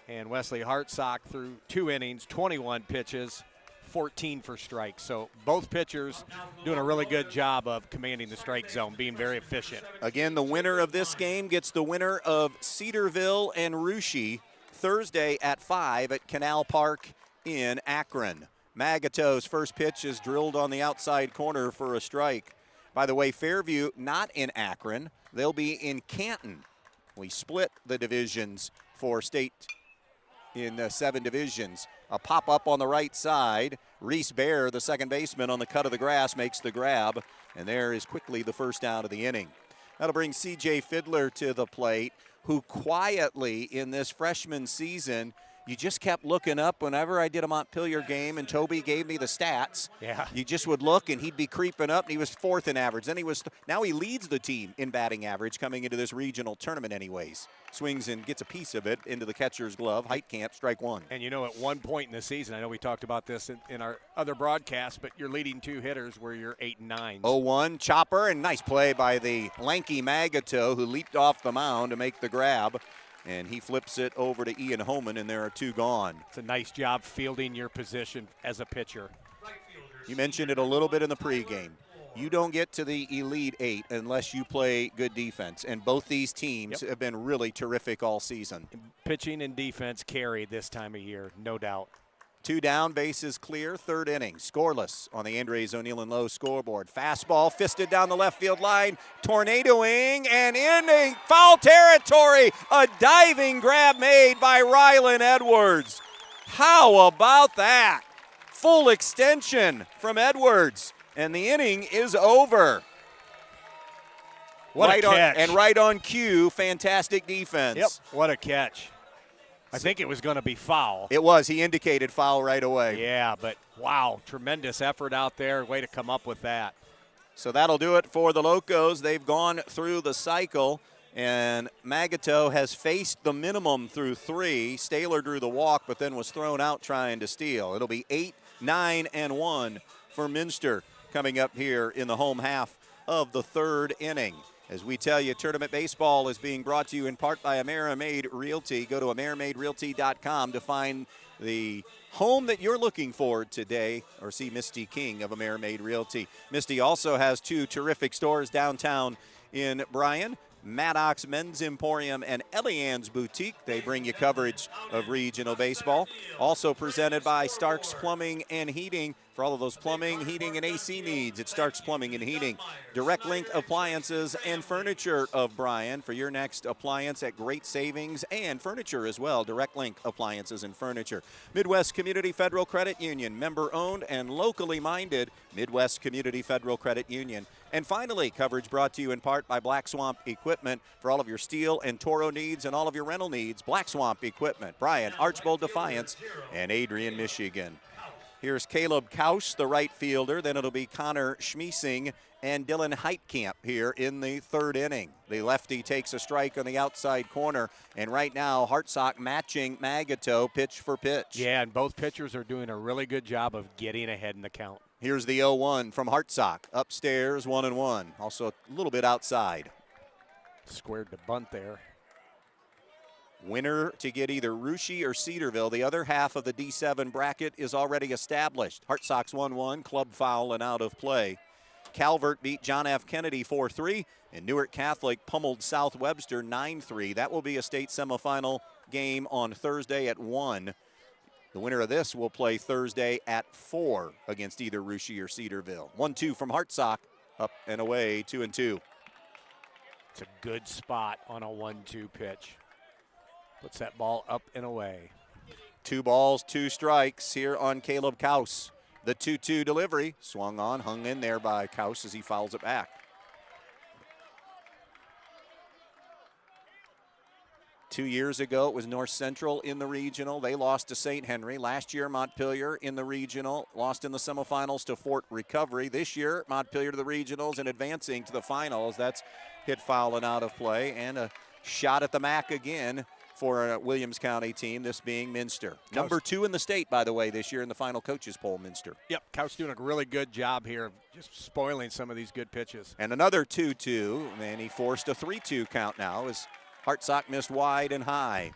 And Wesley Hartsock through 2 innings, 21 pitches, 14 for strikes. So both pitchers doing a really good job of commanding the strike zone, being very efficient. Again, the winner of this game gets the winner of Cedarville and Russia Thursday at 5 at Canal Park in Akron. Magato's first pitch is drilled on the outside corner for a strike. By the way, Fairview not in Akron. They'll be in Canton. We split the divisions for state in 7 divisions. A pop-up on the right side. Reese Bear, the second baseman on the cut of the grass, makes the grab. And there is quickly the first out of the inning. That'll bring C.J. Fiddler to the plate, who quietly in this freshman season, you just kept looking up whenever I did a Montpelier game and Toby gave me the stats. Yeah. You just would look and he'd be creeping up, and he was 4th in average. Then now he leads the team in batting average coming into this regional tournament anyways. Swings and gets a piece of it into the catcher's glove. Height camp, strike 1. And you know, at one point in the season, I know we talked about this in our other broadcast, but your leading 2 hitters were your 8 and 9s. 0-1 chopper, and nice play by the lanky Magato, who leaped off the mound to make the grab. And he flips it over to Ian Homan, and there are 2 gone. It's a nice job fielding your position as a pitcher. You mentioned it a little bit in the pregame. You don't get to the Elite 8 unless you play good defense. And both these teams have been really terrific all season. Pitching and defense carry this time of year, no doubt. 2 down, bases clear, 3rd inning. Scoreless on the Andres O'Neill and Lowe scoreboard. Fastball fisted down the left field line, tornadoing and in foul territory. A diving grab made by Rylan Edwards. How about that? Full extension from Edwards, and the inning is over. What a catch. Right on cue, fantastic defense. Yep, what a catch. I think it was going to be foul. It was. He indicated foul right away. Yeah, but wow, tremendous effort out there. Way to come up with that. So that'll do it for the Locos. They've gone through the cycle, and Magato has faced the minimum through 3. Staylor drew the walk, but then was thrown out trying to steal. It'll be 8, 9, and 1 for Minster coming up here in the home half of the 3rd inning. As we tell you, tournament baseball is being brought to you in part by AmeriMade Realty. Go to AmeriMadeRealty.com to find the home that you're looking for today, or see Misty King of AmeriMade Realty. Misty also has 2 terrific stores downtown in Bryan. Maddox Men's Emporium and Elian's Boutique. They bring you coverage of regional baseball. Also presented by Starks Plumbing and Heating. For all of those plumbing, heating, and AC needs, it's Starks Plumbing and Heating. Direct Link Appliances and Furniture of Bryan for your next appliance at great savings, and furniture as well. Direct Link Appliances and Furniture. Midwest Community Federal Credit Union, member-owned and locally minded. Midwest Community Federal Credit Union. And finally, coverage brought to you in part by Black Swamp Equipment for all of your steel and Toro needs and all of your rental needs. Black Swamp Equipment, Bryan, Archbold Defiance, and Adrian, Michigan. Here's Caleb Kaus, the right fielder. Then it'll be Connor Schmiesing and Dylan Heitkamp here in the 3rd inning. The lefty takes a strike on the outside corner, and right now Hartsock matching Magato pitch for pitch. Yeah, and both pitchers are doing a really good job of getting ahead in the count. Here's the 0-1 from Hartsock. Upstairs, 1-1. Also a little bit outside. Squared the bunt there. Winner to get either Russia or Cedarville. The other half of the D7 bracket is already established. Hartsock's 1-1, club foul and out of play. Calvert beat John F. Kennedy 4-3, and Newark Catholic pummeled South Webster 9-3. That will be a state semifinal game on Thursday at 1. The winner of this will play Thursday at 4 against either Russia or Cedarville. 1-2 from Hartsock, up and away, 2-2. It's a good spot on a 1-2 pitch. Puts that ball up and away. 2 balls, 2 strikes here on Caleb Kaus. The 2-2 delivery, swung on, hung in there by Kaus as he fouls it back. 2 years ago, it was North Central in the regional. They lost to St. Henry. Last year, Montpelier in the regional, lost in the semifinals to Fort Recovery. This year, Montpelier to the regionals and advancing to the finals. That's hit foul and out of play, and a shot at the MAC again for a Williams County team, this being Minster. Number 2 in the state, by the way, this year in the final coaches poll, Minster. Yep, Kaus doing a really good job here of just spoiling some of these good pitches. And another 2-2, and he forced a 3-2 count now as Hartsock missed wide and high.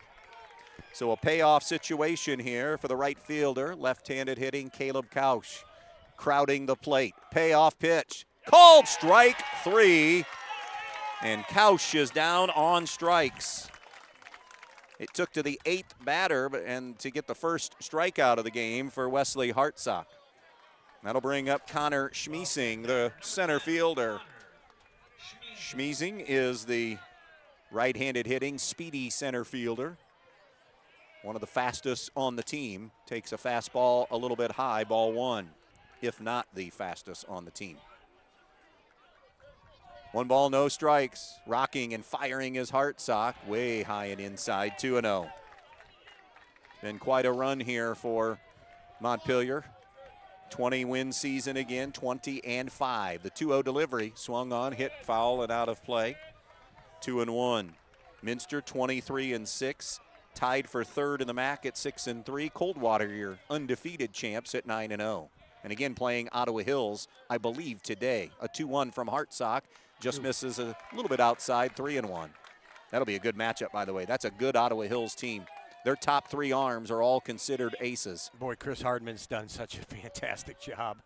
So a payoff situation here for the right fielder, left-handed hitting Caleb Kaus. Crowding the plate, payoff pitch, called strike 3, and Kaus is down on strikes. It took to the 8th batter and to get the first strikeout of the game for Wesley Hartsock. That'll bring up Connor Schmiesing, the center fielder. Schmiesing is the right-handed hitting, speedy center fielder. One of the fastest on the team. Takes a fastball a little bit high, ball 1, if not the fastest on the team. 1 ball, no strikes. Rocking and firing his Hartsock way high and inside, 2-0. Been quite a run here for Montpelier. 20-win season again, 20-5. The 2-0 delivery swung on, hit foul and out of play. 2-1. Minster 23-6, tied for 3rd in the MAC at 6-3. Coldwater, your undefeated champs, at 9-0. And again, playing Ottawa Hills, I believe today. A 2-1 from Hartsock. Just misses a little bit outside, 3-1. That'll be a good matchup, by the way. That's a good Ottawa Hills team. Their top 3 arms are all considered aces. Boy, Chris Hardman's done such a fantastic job.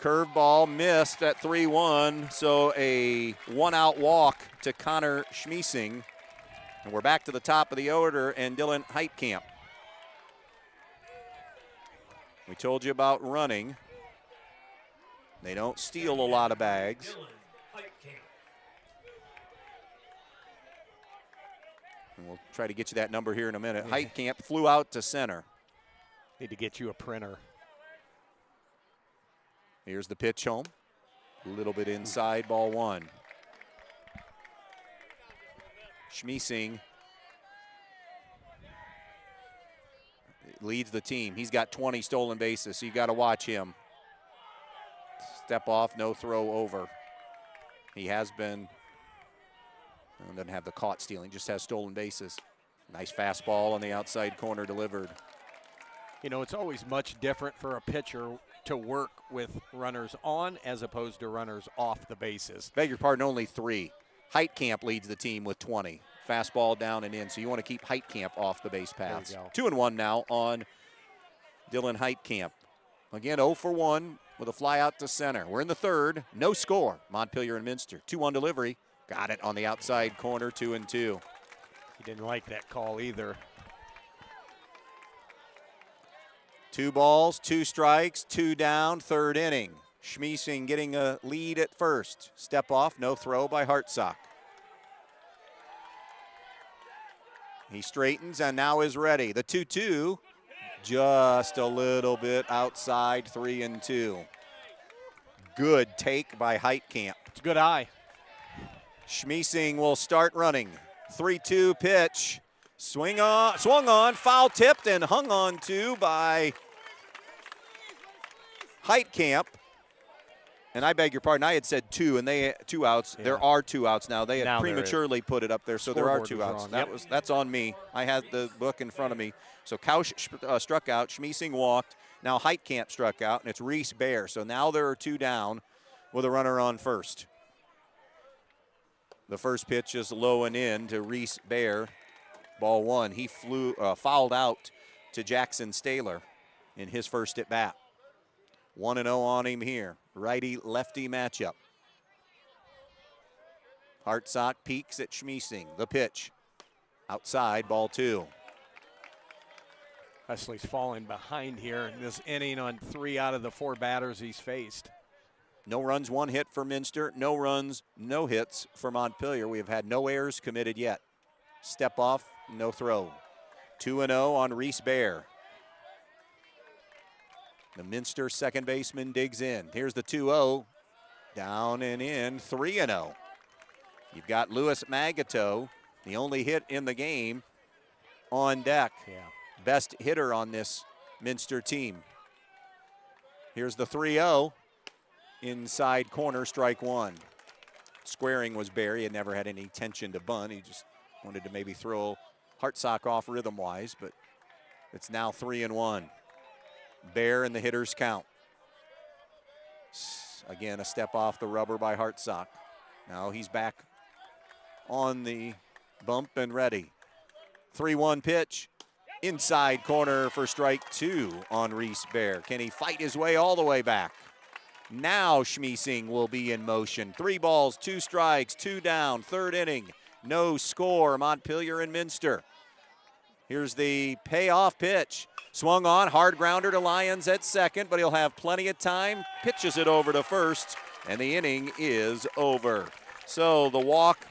Curveball missed at 3-1, so a 1-out walk to Connor Schmiesing. And we're back to the top of the order, and Dylan Heitkamp. We told you about running. They don't steal a lot of bags. And we'll try to get you that number here in a minute. Heitkamp flew out to center. Need to get you a printer. Here's the pitch home. A little bit inside, ball one. Schmiesing leads the team. He's got 20 stolen bases, so you got to watch him. Step off, no throw over. He has been, doesn't have the caught stealing, just has stolen bases. Nice fastball on the outside corner delivered. You know, it's always much different for a pitcher to work with runners on as opposed to runners off the bases. Beg your pardon, only 3. Heitkamp leads the team with 20. Fastball down and in, so you want to keep Heitkamp off the base paths. 2-1 now on Dylan Heitkamp. Again, 0 for 1 with a fly out to center. We're in the third, no score. Montpelier and Minster. 2-1 delivery. Got it on the outside corner, 2-2. He didn't like that call either. 2 balls, 2 strikes, 2 down, third inning. Schmiesing getting a lead at first. Step off, no throw by Hartsock. He straightens and now is ready. The 2-2, just a little bit outside, 3-2. Good take by Heitkamp. It's a good eye. Schmiesing will start running. 3-2 pitch. Swung on, foul tipped and hung on to by Heitkamp. And I beg your pardon, I had said 2, and they had 2 outs. Yeah. There are 2 outs now. They had now prematurely put it up there, so there are 2 outs. That's on me. I had the book in front of me. So Kausch struck out, Schmiesing walked. Now Heitkamp struck out, and it's Reese Bear. So now there are 2 down with a runner on first. The first pitch is low and in to Reese Bear. Ball 1. He fouled out to Jackson Staler in his first at bat. 1-0 on him here. Righty-lefty matchup. Hartsock peeks at Schmiesing. The pitch. Outside, ball 2. Wesley's falling behind here in this inning on 3 out of the 4 batters he's faced. No runs, 1 hit for Minster. No runs, no hits for Montpelier. We have had no errors committed yet. Step off, no throw. 2-0 on Reese Bear. The Minster second baseman digs in. Here's the 2-0. Down and in, 3-0. You've got Louis Magato, the only hit in the game, on deck. Yeah. Best hitter on this Minster team. Here's the 3-0. Inside corner, strike 1. Squaring was Barry. He had never had any intention to bunt. He just wanted to maybe throw Hartsock off rhythm-wise, but it's now 3-1. Bear in the hitter's count. Again, a step off the rubber by Hartsock. Now he's back on the bump and ready. 3-1 pitch. Inside corner for strike 2 on Reese Bear. Can he fight his way all the way back? Now Schmiesing will be in motion. 3 balls, 2 strikes, 2 down, third inning. No score, Montpelier and Minster. Here's the payoff pitch. Swung on, hard grounder to Lyons at second, but he'll have plenty of time. Pitches it over to first, and the inning is over. So the walk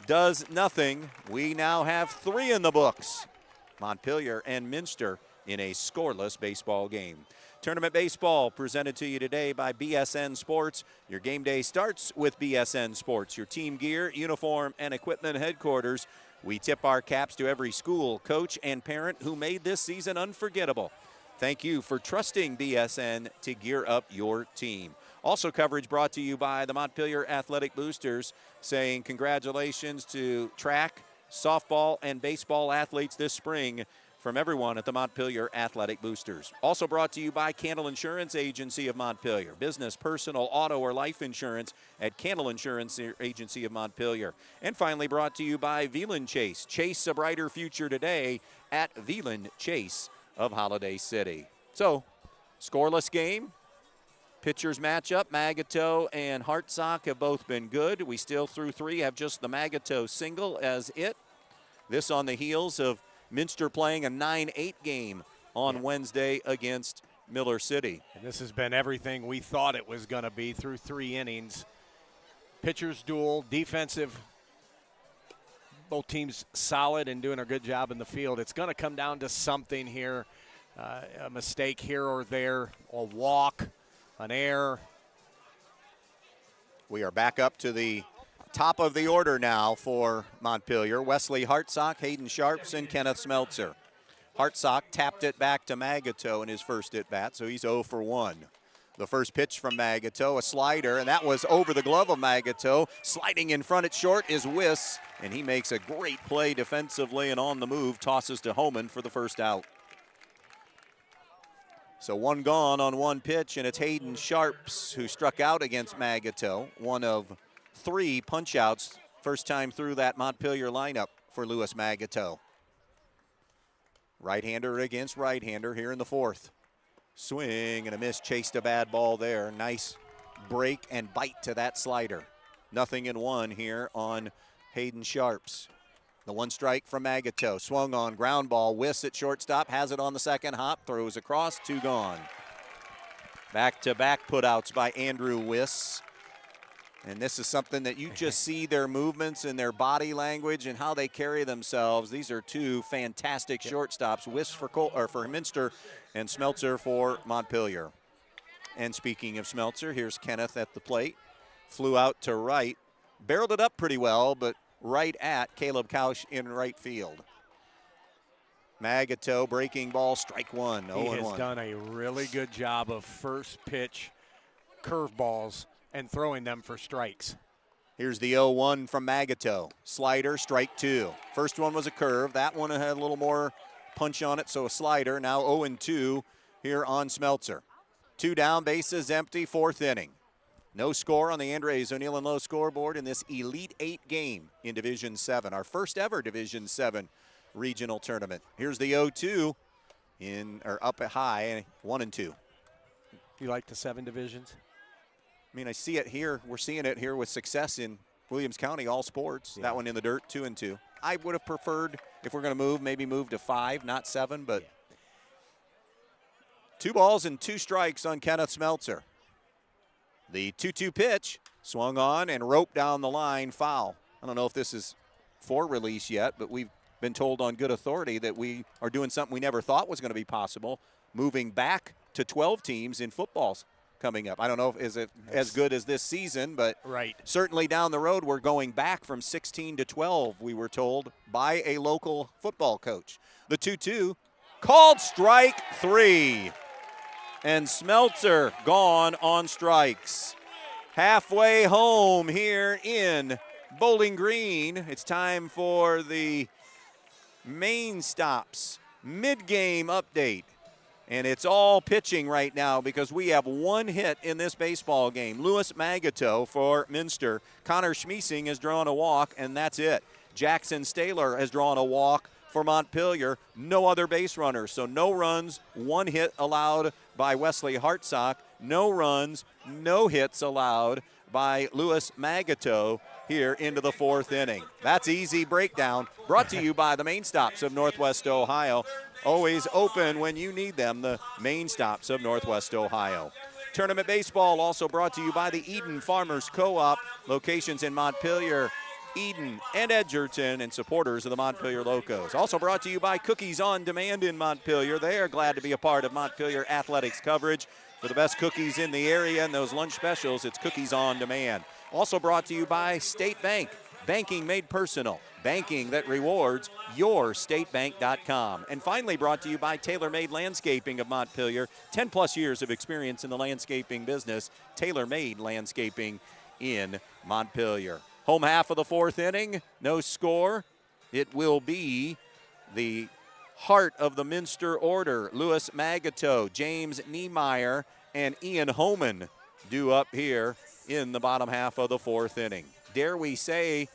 does nothing. We now have 3 in the books. Montpelier and Minster in a scoreless baseball game. Tournament baseball presented to you today by BSN Sports. Your game day starts with BSN Sports, your team gear, uniform, and equipment headquarters. We tip our caps to every school, coach, and parent who made this season unforgettable. Thank you for trusting BSN to gear up your team. Also coverage brought to you by the Montpelier Athletic Boosters, saying congratulations to track, softball, and baseball athletes this spring from everyone at the Montpelier Athletic Boosters. Also brought to you by Candle Insurance Agency of Montpelier. Business, personal, auto, or life insurance at Candle Insurance Agency of Montpelier. And finally brought to you by Veland Chase. Chase a brighter future today at Veland Chase of Holiday City. So, scoreless game. Pitchers matchup, Magato and Hartsock have both been good. We still, through 3, have just the Magato single as it. This on the heels of Minster playing a 9-8 game on Wednesday against Miller City. And this has been everything we thought it was going to be through 3 innings. Pitchers duel, defensive, both teams solid and doing a good job in the field. It's going to come down to something here, a mistake here or there, a walk, an error. We are back up to the top of the order now for Montpelier. Wesley Hartsock, Hayden Sharps, and Kenneth Smeltzer. Hartsock tapped it back to Magato in his first at-bat, so he's 0 for 1. The first pitch from Magato, a slider, and that was over the glove of Magato. Sliding in front at short is Wiss, and he makes a great play defensively and on the move, tosses to Homan for the first out. So 1 gone on 1 pitch, and it's Hayden Sharps who struck out against Magato. 1 of 3 punch-outs, first time through that Montpelier lineup for Louis Magato. Right-hander against right-hander here in the 4th. Swing and a miss, chased a bad ball there. Nice break and bite to that slider. 0-1 here on Hayden Sharps. The 1 strike from Magato. Swung on, ground ball. Wiss at shortstop, has it on the second hop, throws across, 2 gone. Back-to-back putouts by Andrew Wiss. And this is something that you just see their movements and their body language and how they carry themselves. These are 2 fantastic shortstops, Wiss for Minster and Smeltzer for Montpelier. And speaking of Smeltzer, here's Kenneth at the plate. Flew out to right, barreled it up pretty well, but right at Caleb Couch in right field. Magato breaking ball, strike 1, 0-1. He has done a really good job of first pitch curveballs and throwing them for strikes. Here's the 0-1 from Magato. Slider, strike 2. First one was a curve. That one had a little more punch on it, so a slider. Now 0-2 here on Smeltzer. 2 down, bases empty, 4th inning. No score on the Andres O'Neill & Lowe scoreboard in this Elite 8 game in Division 7, our first ever Division 7 regional tournament. Here's the 0-2 up at high, 1-2. You like the 7 divisions? I mean, I see it here. We're seeing it here with success in Williams County, all sports. Yeah. That one in the dirt, 2-2. I would have preferred, if we're going to move, maybe move to 5, not 7, but 2 balls and 2 strikes on Kenneth Smeltzer. The 2-2 pitch, swung on and roped down the line, foul. I don't know if this is for release yet, but we've been told on good authority that we are doing something we never thought was going to be possible, moving back to 12 teams in footballs coming up. I don't know if is it as good as this season, but certainly down the road we're going back from 16 to 12, we were told by a local football coach. The 2-2, called strike 3. And Smeltzer gone on strikes. Halfway home here in Bowling Green. It's time for the main stops mid-game update. And it's all pitching right now because we have 1 hit in this baseball game. Louis Magato for Minster. Connor Schmiesing has drawn a walk, and that's it. Jackson Staler has drawn a walk for Montpelier. No other base runners, so no runs, 1 hit allowed by Wesley Hartsock. No runs, no hits allowed by Louis Magato here into the 4th inning. That's easy breakdown. Brought to you by the main stops of Northwest Ohio. Always open when you need them, the main stops of Northwest Ohio. Tournament baseball also brought to you by the Eden Farmers Co-op. Locations in Montpelier, Eden, and Edgerton, and supporters of the Montpelier Locos. Also brought to you by Cookies on Demand in Montpelier. They are glad to be a part of Montpelier athletics coverage. For the best cookies in the area and those lunch specials, it's Cookies on Demand. Also brought to you by State Bank. Banking made personal. Banking that rewards. YourStateBank.com. And finally brought to you by TaylorMade Landscaping of Montpelier. 10+ years of experience in the landscaping business. TaylorMade Landscaping in Montpelier. Home half of the 4th inning, no score. It will be the heart of the Minster order. Louis Magato, James Niemeyer, and Ian Homan due up here in the bottom half of the 4th inning. Dare we say,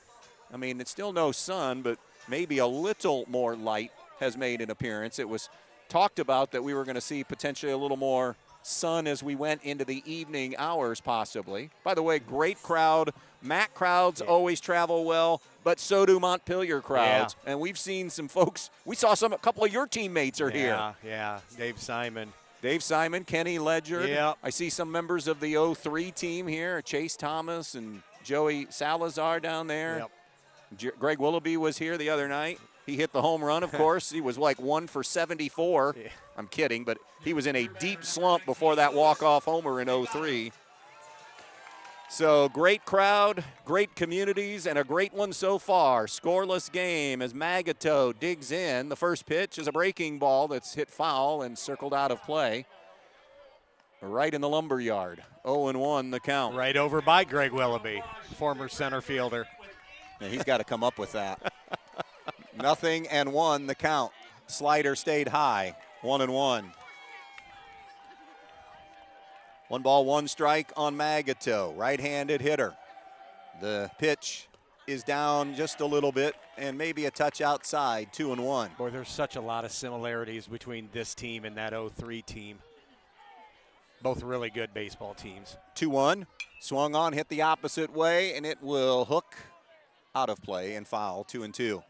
I mean, it's still no sun, but maybe a little more light has made an appearance. It was talked about that we were going to see potentially a little more sun as we went into the evening hours possibly. By the way, great crowd. MAC crowds always travel well, but so do Montpelier crowds. And we've seen some folks. We saw a couple of your teammates are here. Yeah, Dave Simon. Dave Simon, Kenny Ledger. Yep. I see some members of the 03 team here. Chase Thomas and Joey Salazar down there. Yep. Greg Willoughby was here the other night. He hit the home run, of course. He was like 1 for 74. Yeah. I'm kidding, but he was in a deep slump before that walk-off homer in 03. So great crowd, great communities, and a great one so far. Scoreless game as Magato digs in. The first pitch is a breaking ball that's hit foul and circled out of play. Right in the lumber yard. 0-1 the count. Right over by Greg Willoughby, former center fielder. Yeah, he's got to come up with that. 0-1 the count. Slider stayed high. 1-1. 1 ball, 1 strike on Magato, right-handed hitter. The pitch is down just a little bit and maybe a touch outside, 2-1. Boy, there's such a lot of similarities between this team and that 03 team. Both really good baseball teams. 2-1, swung on, hit the opposite way, and it will hook out of play and foul, 2-2.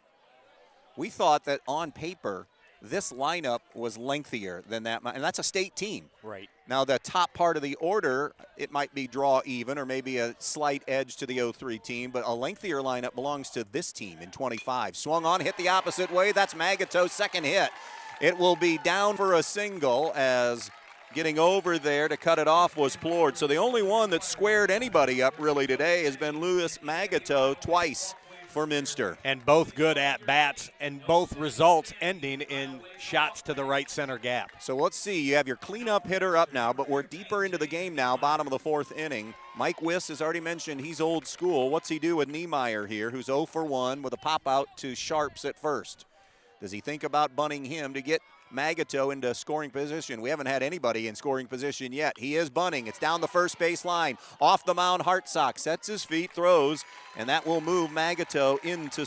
We thought that on paper, this lineup was lengthier than that, and that's a state team. Right. Now, the top part of the order, it might be draw even or maybe a slight edge to the 03 team, but a lengthier lineup belongs to this team in 25. Swung on, hit the opposite way. That's Magato's second hit. It will be down for a single as getting over there to cut it off was Plord. So the only one that squared anybody up really today has been Louis Magato twice for Minster. And both good at-bats and both results ending in shots to the right center gap. So let's see. You have your cleanup hitter up now, but we're deeper into the game now, bottom of the 4th inning. Mike Wiss has already mentioned he's old school. What's he do with Niemeyer here, who's 0 for 1 with a pop-out to Sharps at first? Does he think about bunting him to get Magato into scoring position? We haven't had anybody in scoring position yet. He is bunting. It's down the first base line. Off the mound, Hartsock sets his feet, throws, and that will move Magato into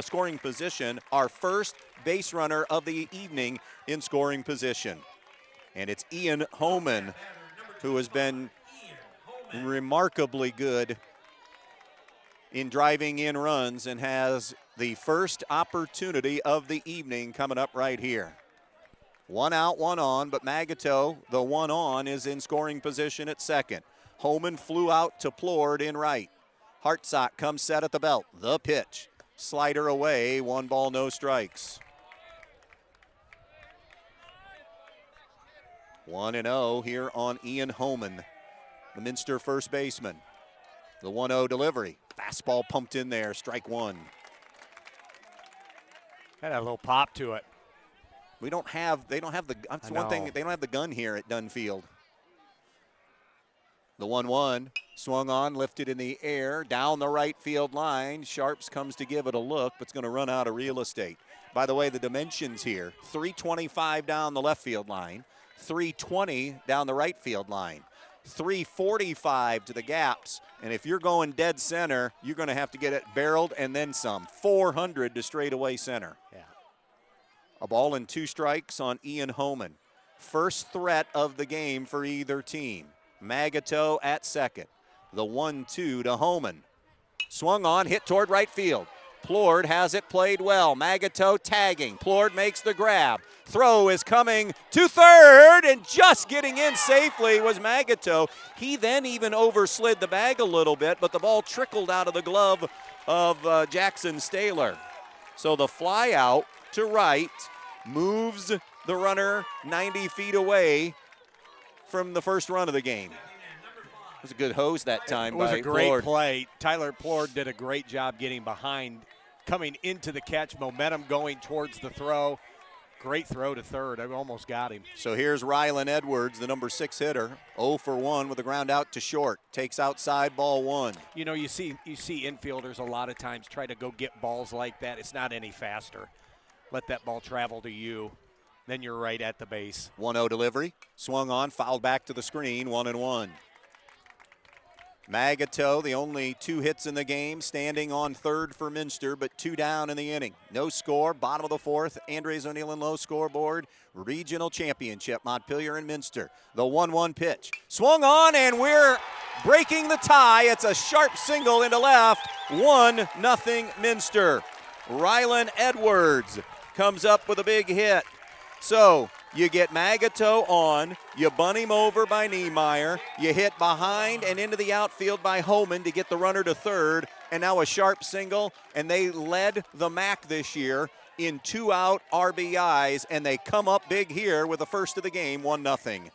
scoring position. Our first base runner of the evening in scoring position. And it's Ian Homan, who has been remarkably good in driving in runs and has the first opportunity of the evening coming up right here. 1 out, 1 on, but Magato, the 1 on, is in scoring position at second. Homan flew out to Plord in right. Hartsock comes set at the belt. The pitch. Slider away, 1 ball, no strikes. 1-0 here on Ian Homan, the Minster first baseman. The 1-0 delivery. Fastball pumped in there, strike 1. Had a little pop to it. They don't have the, that's one thing, they don't have the gun here at Dunfield. The 1-1, swung on, lifted in the air, down the right field line. Sharps comes to give it a look, but it's going to run out of real estate. By the way, the dimensions here, 325 down the left field line, 320 down the right field line, 345 to the gaps, and if you're going dead center, you're going to have to get it barreled and then some. 400 to straightaway center. Yeah. A ball and 2 strikes on Ian Homan. First threat of the game for either team. Magato at second. The 1-2 to Homan. Swung on, hit toward right field. Plord has it played well. Magato tagging. Plord makes the grab. Throw is coming to third, and just getting in safely was Magato. He then even overslid the bag a little bit, but the ball trickled out of the glove of Jackson Staler. So the fly out to right moves the runner 90 feet away from the first run of the game. It was a good hose that time by Plord. It was a great play. Tyler Plord did a great job getting behind, coming into the catch, momentum going towards the throw. Great throw to third. I almost got him. So here's Rylan Edwards, the number 6 hitter, 0 for 1 with a ground out to short. Takes outside, ball 1. You know, you see infielders a lot of times try to go get balls like that. It's not any faster. Let that ball travel to you. Then you're right at the base. 1-0 delivery. Swung on, fouled back to the screen, 1-1. Magato, the only 2 hits in the game, standing on third for Minster, but 2 down in the inning. No score, bottom of the 4th. Andres O'Neill and low scoreboard. Regional championship, Montpelier and Minster. The 1-1 pitch. Swung on, and we're breaking the tie. It's a sharp single into left. 1-0 Minster. Rylan Edwards comes up with a big hit. So You get Magato on, you bunt him over by Niemeyer, you hit behind and into the outfield by Homan to get the runner to third, and now a sharp single, and they led the MAC this year in 2-out RBIs, and they come up big here with the first of the game, 1-0.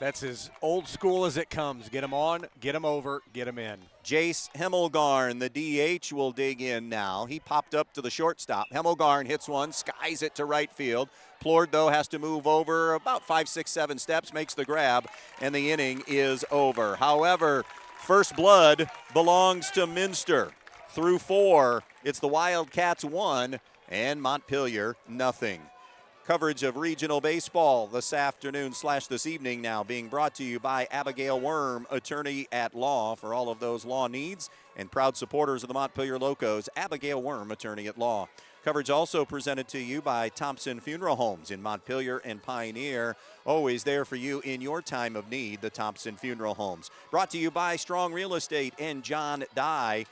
That's as old school as it comes. Get him on, get him over, get him in. Jace Hemmelgarn, the DH, will dig in now. He popped up to the shortstop. Hemmelgarn hits one, skies it to right field. Plord, though, has to move over about 5, 6, 7 steps, makes the grab, and the inning is over. However, first blood belongs to Minster. Through 4, it's the Wildcats 1 and Montpelier 0. Coverage of regional baseball this afternoon / this evening now being brought to you by Abigail Worm, attorney at law for all of those law needs, and proud supporters of the Montpelier Locos, Abigail Worm, attorney at law. Coverage also presented to you by Thompson Funeral Homes in Montpelier and Pioneer. Always there for you in your time of need, the Thompson Funeral Homes. Brought to you by Strong Real Estate and John Dye.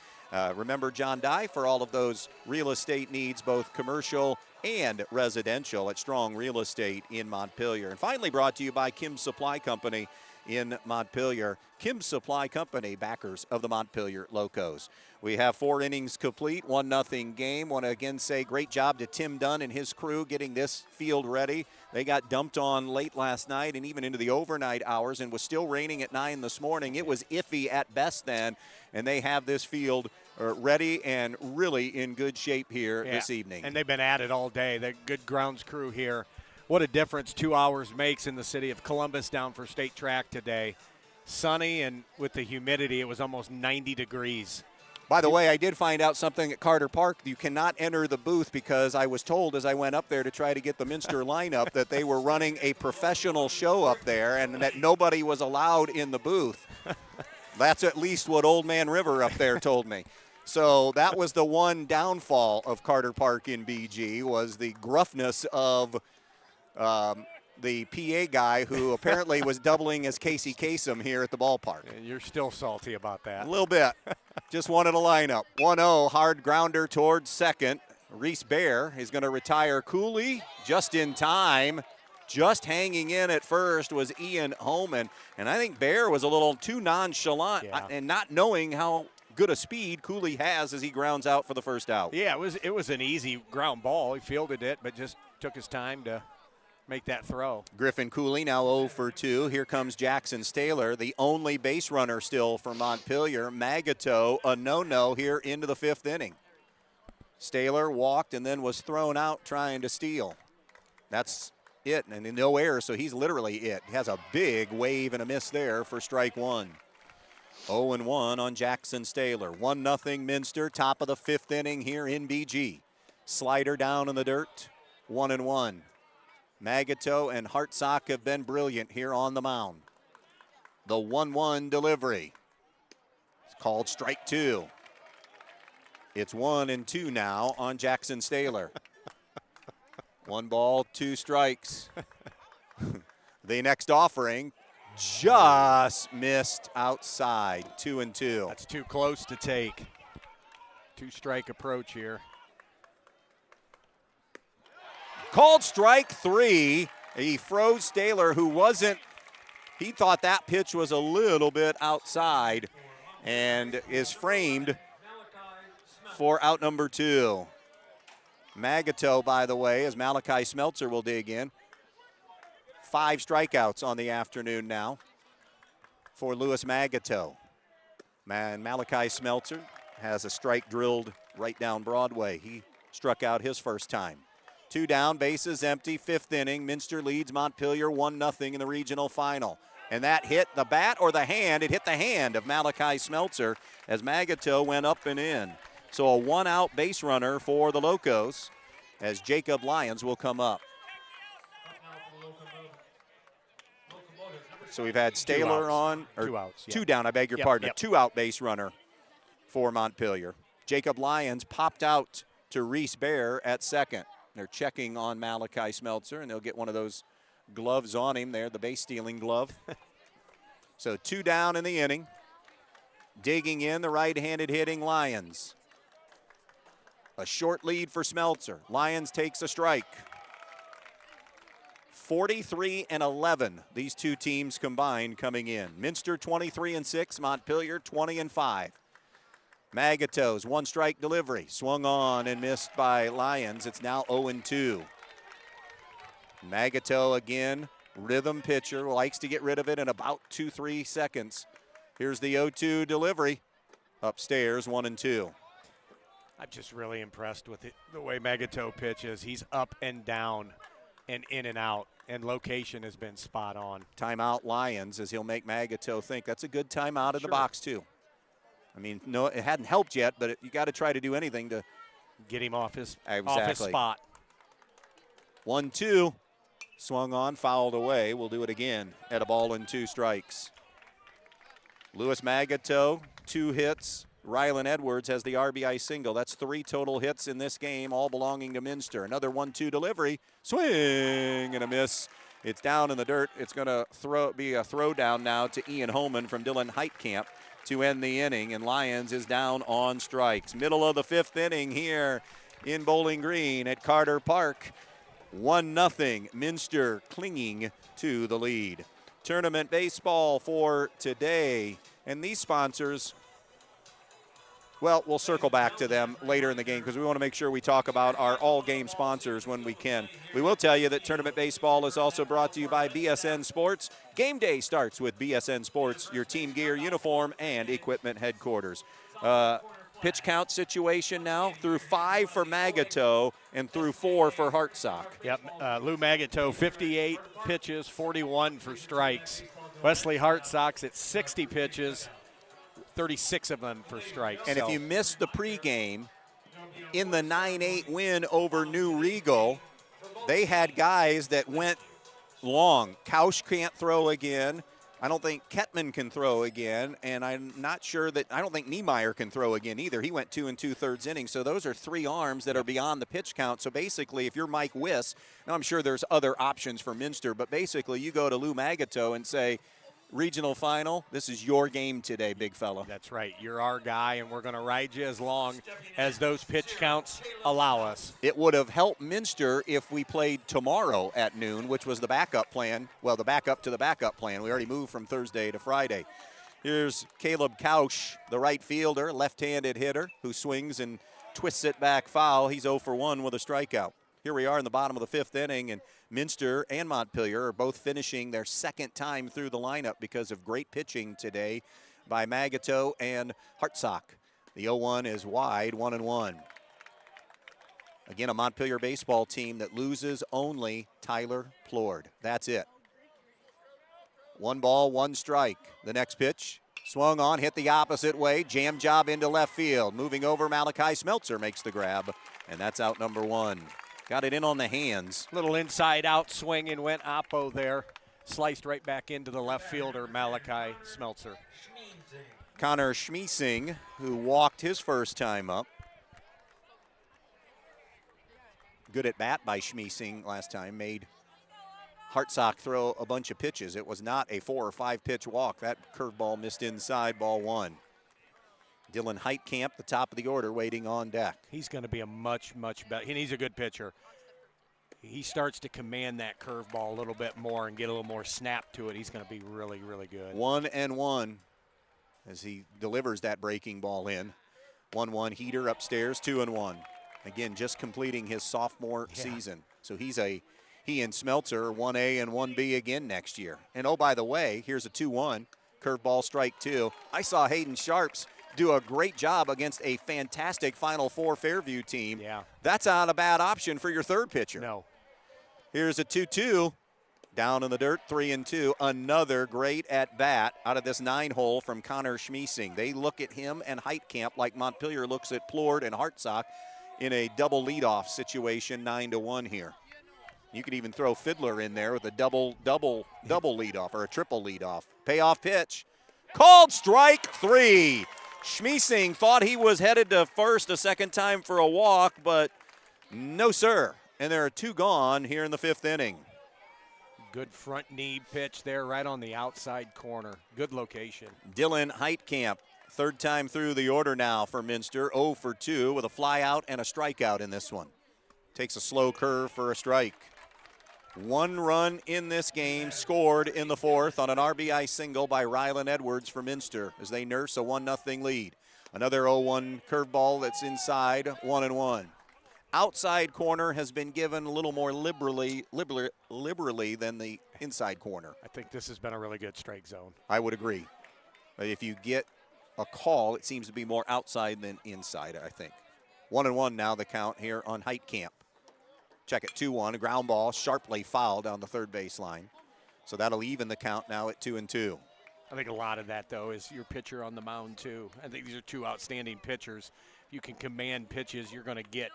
Remember John Dye for all of those real estate needs, both commercial and residential at Strong Real Estate in Montpelier. And finally brought to you by Kim's Supply Company in Montpelier. Kim's Supply Company, backers of the Montpelier Locos. We have 4 innings complete, 1-0 game. Want to again say great job to Tim Dunn and his crew getting this field ready. They got dumped on late last night and even into the overnight hours, and was still raining at 9 this morning. It was iffy at best then, and they have this field ready and really in good shape here this evening. And they've been at it all day. They're good grounds crew here. What a difference 2 hours makes in the city of Columbus down for state track today. Sunny, and with the humidity, it was almost 90 degrees. By the way, I did find out something at Carter Park. You cannot enter the booth because I was told as I went up there to try to get the Minster lineup that they were running a professional show up there and that nobody was allowed in the booth. That's at least what Old Man River up there told me. So that was the one downfall of Carter Park in BG, was the gruffness of the PA guy who apparently was doubling as Casey Kasem here at the ballpark. And you're still salty about that. A little bit. Just wanted a lineup. 1-0, hard grounder towards second. Reese Bear is going to retire Cooley just in time. Just hanging in at first was Ian Homan. And I think Bear was a little too nonchalant and not knowing how good a speed Cooley has as he grounds out for the first out. Yeah, it was an easy ground ball. He fielded it, but just took his time to make that throw. Griffin Cooley now 0 for 2. Here comes Jackson Staylor, the only base runner still for Montpelier. Magato, a no-no here into the 5th inning. Staylor walked and then was thrown out trying to steal. That's it, and no error, so he's literally it. He has a big wave and a miss there for strike 1. 0-1 on Jackson Staylor. 1-0 Minster, top of the 5th inning here in BG. Slider down in the dirt, 1-1. Magato and Hartsock have been brilliant here on the mound. The 1-1 delivery. It's called strike 2. It's 1-2 now on Jackson Staylor. 1 ball, 2 strikes. The next offering just missed outside, 2-2. That's too close to take. 2-strike approach here. Called strike 3. He froze Staylor, who wasn't, he thought that pitch was a little bit outside and is framed for out number 2. Magato, by the way, as Malachi Smeltzer will dig in. 5 strikeouts on the afternoon now for Louis Magato. Malachi Smeltzer has a strike drilled right down Broadway. He struck out his first time. 2 down, bases empty, 5th inning. Minster leads Montpelier 1-0 in the regional final. And that hit the bat or the hand? It hit the hand of Malachi Smeltzer as Magato went up and in. So a 1-out base runner for the Locos as Jacob Lyons will come up. So we've had Staylor on, or 2 outs. 2 down, I beg your pardon. A 2-out base runner for Montpelier. Jacob Lyons popped out to Reese Bear at second. They're checking on Malachi Smeltzer, and they'll get one of those gloves on him there, the base stealing glove. So 2 down in the inning. Digging in the right-handed hitting Lyons. A short lead for Smeltzer. Lyons takes a strike. 43-11, these two teams combined coming in. Minster 23-6, Montpelier 20-5. Magato's one strike delivery, swung on and missed by Lyons. It's now 0-2. Magato again, rhythm pitcher, likes to get rid of it in about 2-3 seconds. Here's the 0-2 delivery, upstairs 1-2. I'm just really impressed with the way Magato pitches. He's up and down and in and out, and location has been spot on. Timeout Lyons, as he'll make Magato think. That's a good timeout in the box too. I mean, no, it hadn't helped yet, but you got to try to do anything to get him off his exactly. Spot. 1-2, swung on, fouled away. We'll do it again at a ball and 2 strikes. Lewis Magato, 2 hits. Rylan Edwards has the RBI single. That's 3 total hits in this game, all belonging to Minster. Another 1-2 delivery, swing and a miss. It's down in the dirt. It's going to be a throw down now to Ian Holman from Dylan Heitkamp to end the inning, and Lyons is down on strikes. Middle of the 5th inning here in Bowling Green at Carter Park. 1-0, Minster clinging to the lead. Tournament baseball for today, and these sponsors, well, we'll circle back to them later in the game because we want to make sure we talk about our all-game sponsors when we can. We will tell you that tournament baseball is also brought to you by BSN Sports. Game day starts with BSN Sports, your team gear, uniform, and equipment headquarters. Pitch count situation now, through 5 for Magato and through 4 for Hartsock. Yep, Lou Magato, 58 pitches, 41 for strikes. Wesley Hartsock's at 60 pitches, 36 of them for strikes. And if you missed the pregame, in the 9-8 win over New Brigle, they had guys that went long. Kausch can't throw again. I don't think Kettman can throw again, and I'm not sure that – I don't think Niemeyer can throw again either. He went 2 2/3 innings, so those are 3 arms that are beyond the pitch count. So basically, if you're Mike Wiss, now I'm sure there's other options for Minster, but basically you go to Lou Magato and say, regional final, this is your game today, big fella. That's right. You're our guy, and we're going to ride you as long as those pitch counts allow us. It would have helped Minster if we played tomorrow at noon, which was the backup plan. Well, the backup to the backup plan. We already moved from Thursday to Friday. Here's Caleb Kausch, the right fielder, left-handed hitter, who swings and twists it back foul. He's 0 for 1 with a strikeout. Here we are in the bottom of the 5th inning, and Minster and Montpelier are both finishing their 2nd time through the lineup because of great pitching today by Magato and Hartsock. The 0-1 is wide, 1-1. Again, a Montpelier baseball team that loses only Tyler Plord. That's it. 1 ball, 1 strike. The next pitch, swung on, hit the opposite way, jam job into left field. Moving over, Malachi Smeltzer makes the grab, and that's out number 1. Got it in on the hands. Little inside-out swing and went oppo there. Sliced right back into the left fielder, Malachi Smeltzer. Connor Schmiesing, who walked his first time up. Good at bat by Schmiesing last time. Made Hartsock throw a bunch of pitches. It was not a 4 or 5 pitch walk. That curveball missed inside, ball 1. Dylan Heitkamp, the top of the order, waiting on deck. He's going to be a much, much better. He's a good pitcher. He starts to command that curveball a little bit more and get a little more snap to it. He's going to be really, really good. 1-1 as he delivers that breaking ball in. 1-1 heater upstairs, 2-1. Again, just completing his sophomore season. So he and Smeltzer are 1A and 1B again next year. And oh, by the way, here's a 2-1, curveball strike 2. I saw Hayden Sharps do a great job against a fantastic Final Four Fairview team. Yeah. That's not a bad option for your third pitcher. No. Here's a 2-2, down in the dirt, 3-2. Another great at-bat out of this 9-hole from Connor Schmiesing. They look at him and Heitkamp like Montpelier looks at Plord and Hartsock in a double leadoff situation, 9-1 here. You could even throw Fiddler in there with a double leadoff or a triple leadoff. Payoff pitch, called strike 3. Schmiesing thought he was headed to first a second time for a walk, but no, sir. And there are 2 gone here in the 5th inning. Good front knee pitch there right on the outside corner. Good location. Dylan Heitkamp, 3rd time through the order now for Minster, 0 for 2 with a fly out and a strikeout in this one. Takes a slow curve for a strike. 1 run in this game scored in the 4th on an RBI single by Rylan Edwards for Minster as they nurse a 1-0 lead. Another 0-1 curveball that's inside, 1-1. Outside corner has been given a little more liberally than the inside corner. I think this has been a really good strike zone. I would agree. If you get a call, it seems to be more outside than inside, I think. 1-1 now the count here on Heitkamp. Check it, 2-1, a ground ball, sharply fouled down the third baseline. So that'll even the count now at 2-2. I think a lot of that, though, is your pitcher on the mound, too. I think these are two outstanding pitchers. If you can command pitches, you're going to get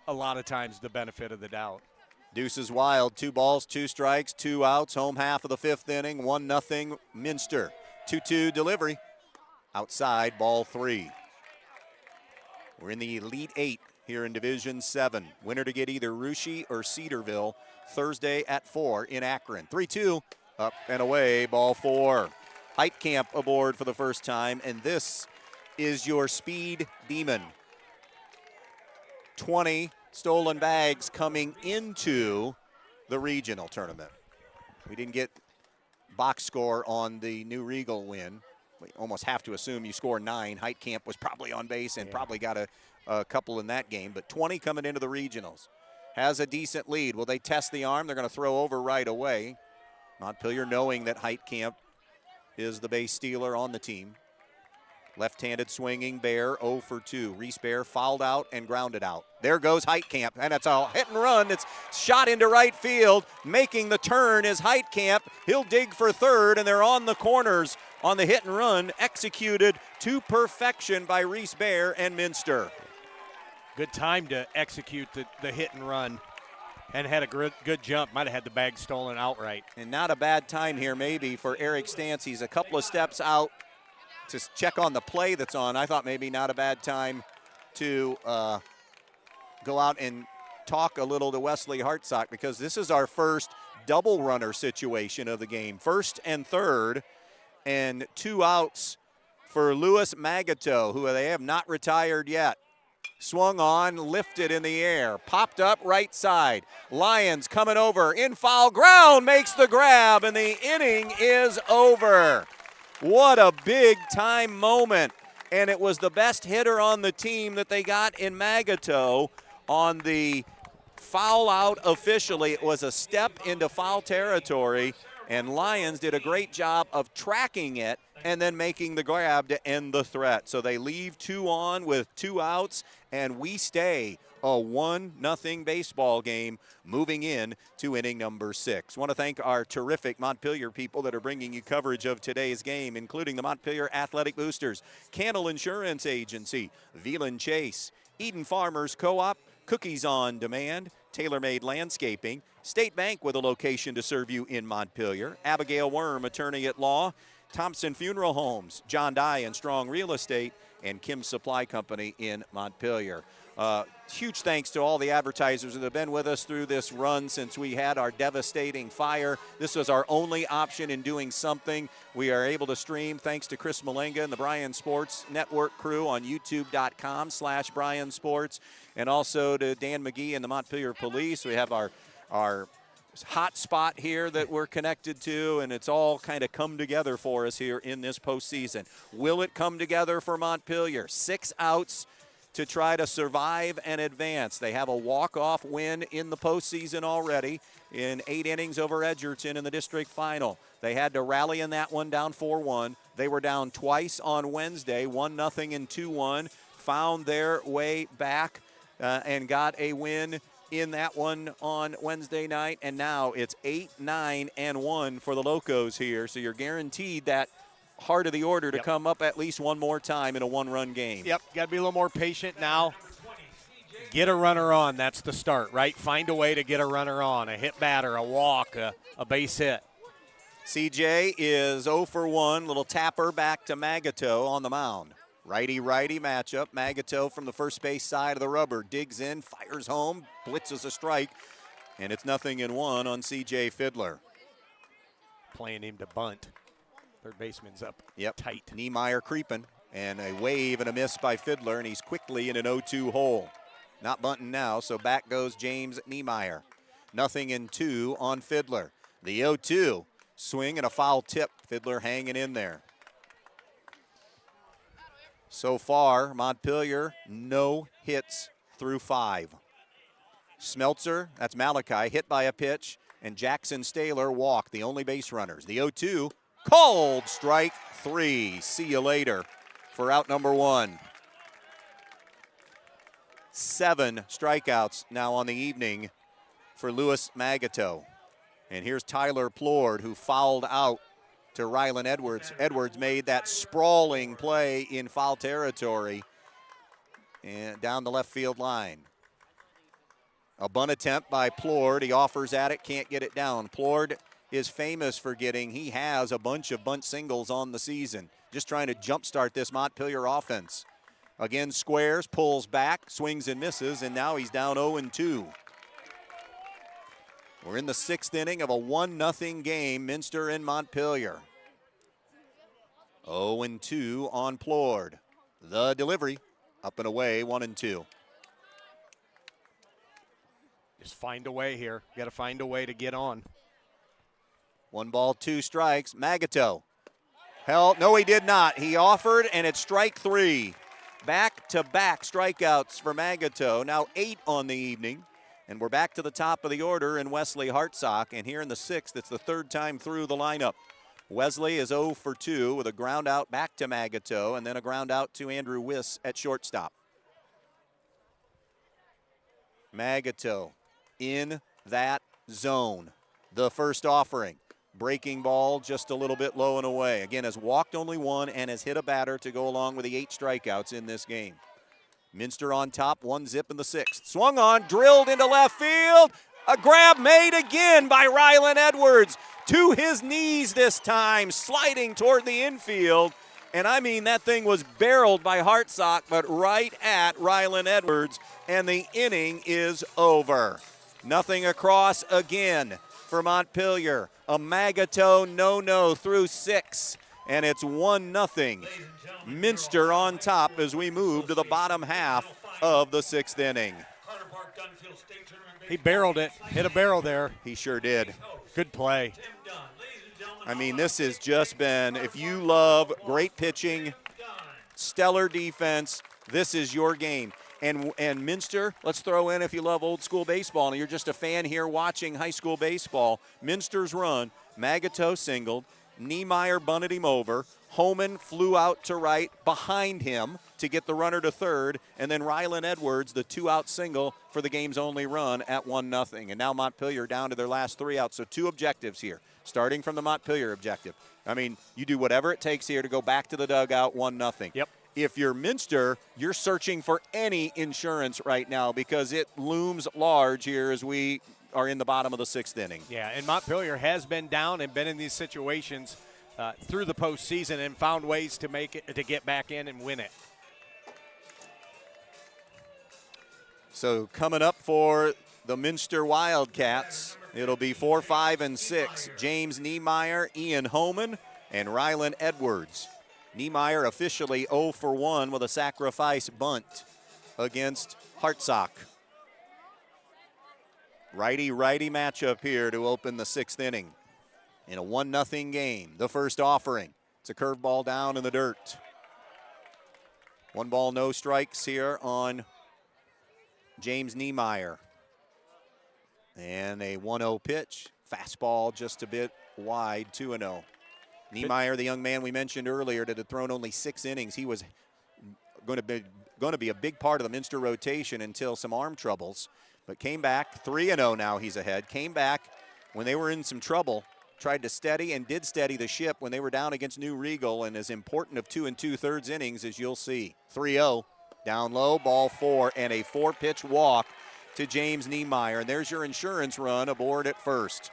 a lot of times the benefit of the doubt. Deuce is wild, 2 balls, 2 strikes, 2 outs, home half of the 5th inning, 1-0 Minster. 2-2 delivery, outside, ball 3. We're in the Elite 8 here in Division 7. Winner to get either Russia or Cedarville Thursday at 4 in Akron. 3-2, up and away, ball 4. Heitkamp aboard for the first time, and this is your speed demon. 20 stolen bags coming into the regional tournament. We didn't get box score on the New Regal win. We almost have to assume you score 9. Heitkamp was probably on base and probably got a couple in that game, but 20 coming into the regionals. Has a decent lead. Will they test the arm? They're going to throw over right away. Montpelier knowing that Heitkamp is the base stealer on the team. Left-handed swinging Bear, 0 for 2. Reese Bear fouled out and grounded out. There goes Heitkamp, and it's a hit and run. It's shot into right field. Making the turn is Heitkamp. He'll dig for third, and they're on the corners on the hit and run, executed to perfection by Reese Bear and Minster. Good time to execute the hit and run, and had a good jump. Might have had the bag stolen outright. And not a bad time here maybe for Eric Stantz. He's a couple of steps out to check on the play that's on. I thought maybe not a bad time to go out and talk a little to Wesley Hartsock, because this is our first double runner situation of the game. First and third, and 2 outs for Louis Magato, who they have not retired yet. Swung on, lifted in the air, popped up right side. Lyons coming over, in foul ground, makes the grab, and the inning is over. What a big time moment. And it was the best hitter on the team that they got in Magato on the foul out officially. It was a step into foul territory, and Lyons did a great job of tracking it and then making the grab to end the threat. So they leave 2 on with 2 outs, and we stay a 1-0 baseball game moving in to inning number 6. Want to thank our terrific Montpelier people that are bringing you coverage of today's game, including the Montpelier Athletic Boosters, Cannell Insurance Agency, Veland Chase, Eden Farmers Co-op, Cookies on Demand, Tailor-Made Landscaping, State Bank with a location to serve you in Montpelier, Abigail Worm, attorney at law, Thompson Funeral Homes, John Dye and Strong Real Estate, and Kim's Supply Company in Montpelier. Huge thanks to all the advertisers that have been with us through this run since we had our devastating fire. This was our only option in doing something. We are able to stream thanks to Chris Malenga and the Bryan Sports Network crew on youtube.com/Bryan Sports, and also to Dan McGee and the Montpelier Police. We have our hot spot here that we're connected to, and it's all kind of come together for us here in this postseason. Will it come together for Montpelier? 6 outs to try to survive and advance. They have a walk-off win in the postseason already in 8 innings over Edgerton in the district final. They had to rally in that one, down 4-1. They were down twice on Wednesday, 1-0 and 2-1, found their way back and got a win in that one on Wednesday night, and now it's 8-9-1 for the Locos here. So you're guaranteed that heart of the order to come up at least one more time in a 1-run game. Yep, got to be a little more patient now. Get a runner on, that's the start, right? Find a way to get a runner on, a hit batter, a walk, a base hit. CJ is 0 for 1, little tapper back to Magato on the mound. Righty-righty matchup. Magato from the first base side of the rubber digs in, fires home, blitzes a strike, and it's 0-1 on CJ Fiddler. Playing him to bunt. Third baseman's up tight. Niemeyer creeping, and a wave and a miss by Fiddler, and he's quickly in an 0-2 hole. Not bunting now, so back goes James Niemeyer. 0-2 on Fiddler. The 0-2 swing and a foul tip. Fiddler hanging in there. So far, Montpelier, no hits through 5. Smeltzer, that's Malachi, hit by a pitch, and Jackson Staylor walked, the only base runners. The 0-2, called strike 3. See you later for out number 1. 7 strikeouts now on the evening for Louis Magato. And here's Tyler Plord, who fouled out to Rylan Edwards. Edwards made that sprawling play in foul territory and down the left field line. A bunt attempt by Plord. He offers at it, can't get it down. Plord is famous for he has a bunch of bunt singles on the season. Just trying to jumpstart this Montpelier offense. Again, squares, pulls back, swings and misses, and now he's down 0-2. We're in the 6th inning of a 1-0 game, Minster and Montpelier. 0-2 on Plord. The delivery, up and away, 1-2. Just find a way here. Got to find a way to get on. 1 ball, 2 strikes. Magato. No, he did not. He offered, and it's strike 3. Back-to-back strikeouts for Magato. Now 8 on the evening. And we're back to the top of the order in Wesley Hartsock. And here in the 6th, it's the 3rd time through the lineup. Wesley is 0 for 2 with a ground out back to Magato and then a ground out to Andrew Wiss at shortstop. Magato in that zone. The first offering. Breaking ball just a little bit low and away. Again, has walked only 1 and has hit a batter to go along with the 8 strikeouts in this game. Minster on top, 1-0 in the 6th. Swung on, drilled into left field. A grab made again by Rylan Edwards. To his knees this time, sliding toward the infield. And I mean, that thing was barreled by Hartsock, but right at Rylan Edwards. And the inning is over. Nothing across again for Montpelier. A Magato no-no through 6. And it's 1-0. Minster on top as we move to the bottom half of the 6th inning. He barreled it, hit a barrel there. He sure did. Good play. I mean, this has just been, if you love great pitching, stellar defense, this is your game. And Minster, let's throw in if you love old school baseball and you're just a fan here watching high school baseball, Minster's run, Magato singled, Niemeyer bunted him over. Homan flew out to right behind him to get the runner to third. And then Rylan Edwards, the 2-out single for the game's only run at 1-0. And now Montpelier down to their last 3 outs. So 2 objectives here, starting from the Montpelier objective. I mean, you do whatever it takes here to go back to the dugout 1-0. Yep. If you're Minster, you're searching for any insurance right now because it looms large here as we are in the bottom of the 6th inning. Yeah, and Montpelier has been down and been in these situations through the postseason and found ways to make it, to get back in and win it. So coming up for the Minster Wildcats, it'll be 4, 5, and 6. James Niemeyer, Ian Homan, and Rylan Edwards. Niemeyer officially 0 for 1 with a sacrifice bunt against Hartsock. Righty-righty matchup here to open the 6th inning in a 1-0 game. The first offering. It's a curveball down in the dirt. 1 ball, no strikes here on James Niemeyer. And a 1-0 pitch. Fastball just a bit wide, 2-0. Niemeyer, the young man we mentioned earlier that had thrown only 6 innings, he was going to be a big part of the Minster rotation until some arm troubles. But came back, 3-0 now he's ahead. Came back when they were in some trouble, tried to steady and did steady the ship when they were down against New Brigle, and as important of 2 2/3 innings as you'll see. 3-0, down low, ball 4, and a 4-pitch walk to James Niemeyer. And there's your insurance run aboard at first.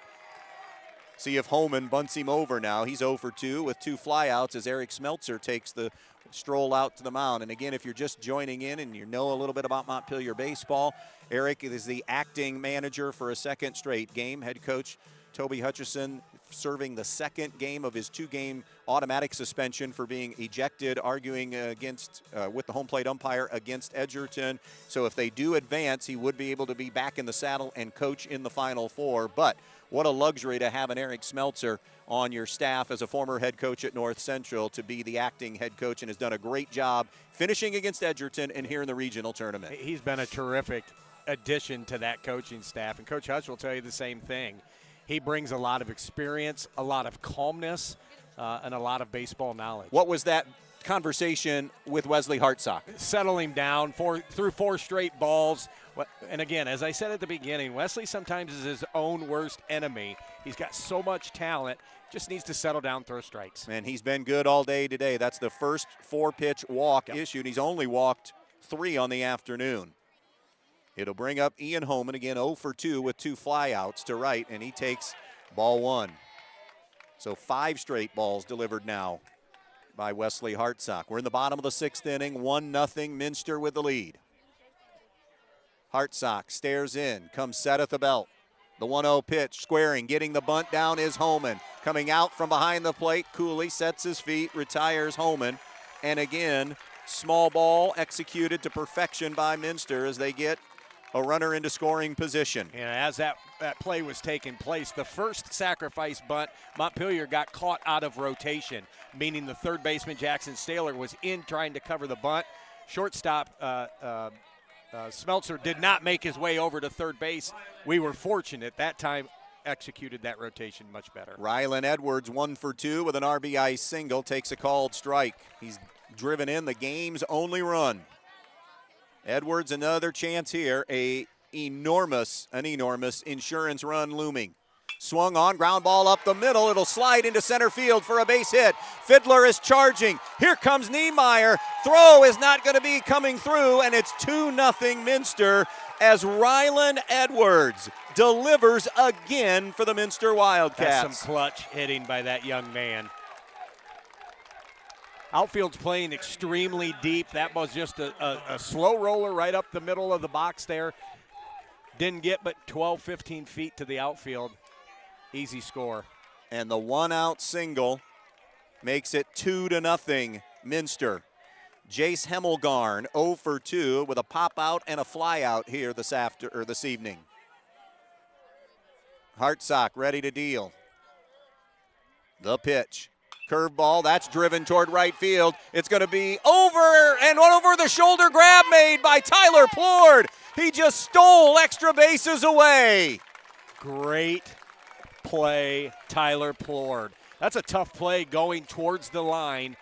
See if Homan bunts him over now. He's 0 for 2 with 2 flyouts as Eric Smeltzer takes the stroll out to the mound. And again, if you're just joining in and you know a little bit about Montpelier baseball, Eric is the acting manager for a 2nd straight game. Head coach Toby Hutchison serving the second game of his 2-game automatic suspension for being ejected, arguing against with the home plate umpire against Edgerton. So if they do advance, he would be able to be back in the saddle and coach in the Final Four. But what a luxury to have an Eric Smeltzer on your staff as a former head coach at North Central to be the acting head coach, and has done a great job finishing against Edgerton and here in the regional tournament. He's been a terrific addition to that coaching staff, and Coach Hutch will tell you the same thing. He brings a lot of experience, a lot of calmness, and a lot of baseball knowledge. What was that conversation with Wesley Hartsock? Settle him down through 4 straight balls. And again, as I said at the beginning, Wesley sometimes is his own worst enemy. He's got so much talent, just needs to settle down, throw strikes. And he's been good all day today. That's the first 4-pitch walk issued. He's only walked 3 on the afternoon. It'll bring up Ian Homan again, 0 for 2 with 2 flyouts to right, and he takes ball 1. So 5 straight balls delivered now by Wesley Hartsock. We're in the bottom of the 6th inning, 1-0 Minster with the lead. Hartsock stares in, comes set at the belt. The 1-0 pitch, squaring, getting the bunt down is Homan. Coming out from behind the plate, Cooley sets his feet, retires Homan. And again, small ball executed to perfection by Minster as they get a runner into scoring position. And as that play was taking place, the first sacrifice bunt, Montpelier got caught out of rotation, meaning the third baseman, Jackson Staler, was in trying to cover the bunt. Shortstop Smeltzer did not make his way over to third base. We were fortunate that time, executed that rotation much better. Rylan Edwards 1 for 2 with an RBI single, takes a called strike. He's driven in the game's only run. Edwards another chance here, an enormous insurance run looming. Swung on, ground ball up the middle. It'll slide into center field for a base hit. Fiddler is charging. Here comes Niemeyer. Throw is not going to be coming through, and it's 2-0 Minster as Rylan Edwards delivers again for the Minster Wildcats. That's some clutch hitting by that young man. Outfield's playing extremely deep. That was just a slow roller right up the middle of the box there. Didn't get but 12, 15 feet to the outfield. Easy score. And the 1-out single makes it 2-0 Minster. Jace Hemmelgarn 0 for 2 with a pop out and a fly out here this evening. Hartsock ready to deal. The pitch. Curveball, that's driven toward right field. It's going to be over the shoulder grab made by Tyler Plord. He just stole extra bases away. Great play, Tyler Plord. That's a tough play going towards the line,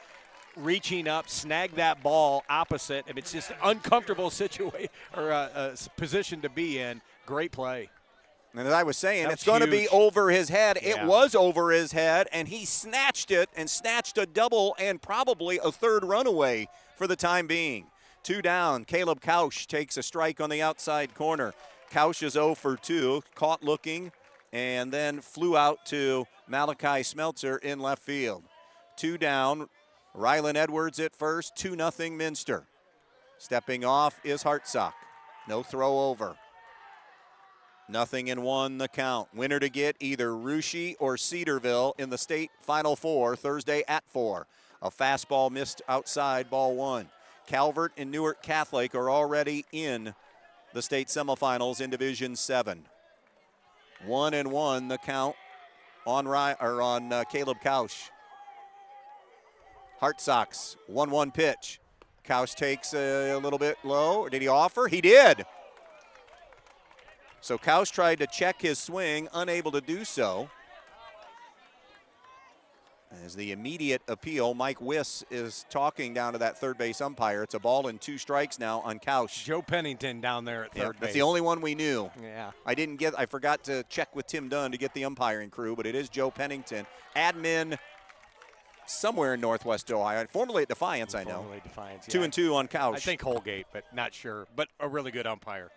reaching up, snag that ball opposite. I mean, it's just an uncomfortable situation or position to be in. Great play. And as I was saying, it's going to be over his head. Yeah. It was over his head, and he snatched it and snatched a double and probably a third run away for the time being. 2 down. Caleb Kausch takes a strike on the outside corner. Kausch is 0 for 2, caught looking, and then flew out to Malachi Smeltzer in left field. 2 down. Rylan Edwards at first, 2-0 Minster. Stepping off is Hartsock. No throw over. 0-1 the count. Winner to get either Russia or Cedarville in the state Final Four Thursday at 4. A fastball missed outside, ball 1. Calvert and Newark Catholic are already in the state semifinals in Division 7. 1-1 the count on Caleb Kausch. Hartsock's 1-1 pitch. Kausch takes a little bit low. Did he offer? He did. So Kausch tried to check his swing, unable to do so. As the immediate appeal, Mike Wiss is talking down to that third base umpire. It's a ball and 2 strikes now on Kausch. Joe Pennington down there at third base. That's the only one we knew. Yeah. I forgot to check with Tim Dunn to get the umpiring crew, but it is Joe Pennington. Admin somewhere in Northwest Ohio, formerly at Defiance, I know. Formerly Defiance, yeah. 2-2 on Kausch. I think Holgate, but not sure. But a really good umpire.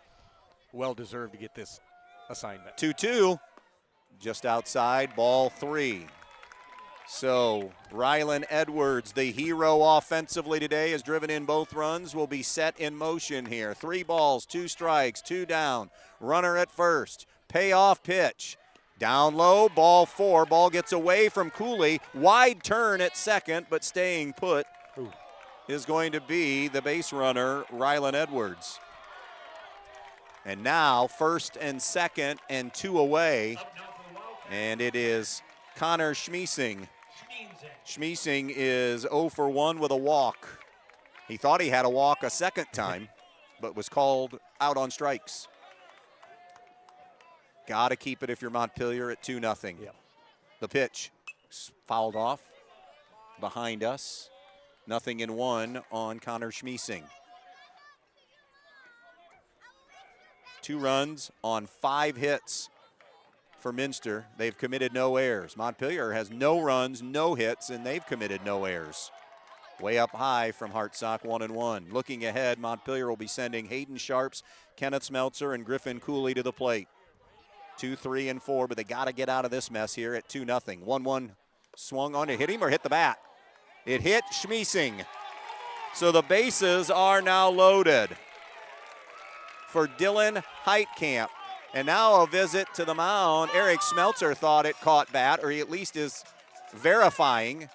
Well deserved to get this assignment. 2-2, just outside, ball 3. So Rylan Edwards, the hero offensively today, has driven in both runs, will be set in motion here. 3 balls, 2 strikes, 2 down. Runner at first. Payoff pitch. Down low, ball 4. Ball gets away from Cooley. Wide turn at second, but staying put is going to be the base runner, Rylan Edwards. And now first and second and 2 away. And it is Connor Schmiesing. Schmiesing is 0 for 1 with a walk. He thought he had a walk a second time, but was called out on strikes. Got to keep it if you're Montpelier at 2-0. Yep. The pitch fouled off behind us. 0-1 on Connor Schmiesing. 2 runs on 5 hits for Minster. They've committed no errors. Montpelier has no runs, no hits, and they've committed no errors. Way up high from Hartsock, 1-1. Looking ahead, Montpelier will be sending Hayden Sharps, Kenneth Smeltzer, and Griffin Cooley to the plate. 2, 3, and 4, but they got to get out of this mess here at 2-0. 1-1 swung on to hit him or hit the bat. It hit Schmiesing. So the bases are now loaded for Dylan Heitkamp. And now a visit to the mound. Eric Smeltzer thought it caught bat, or he at least is verifying.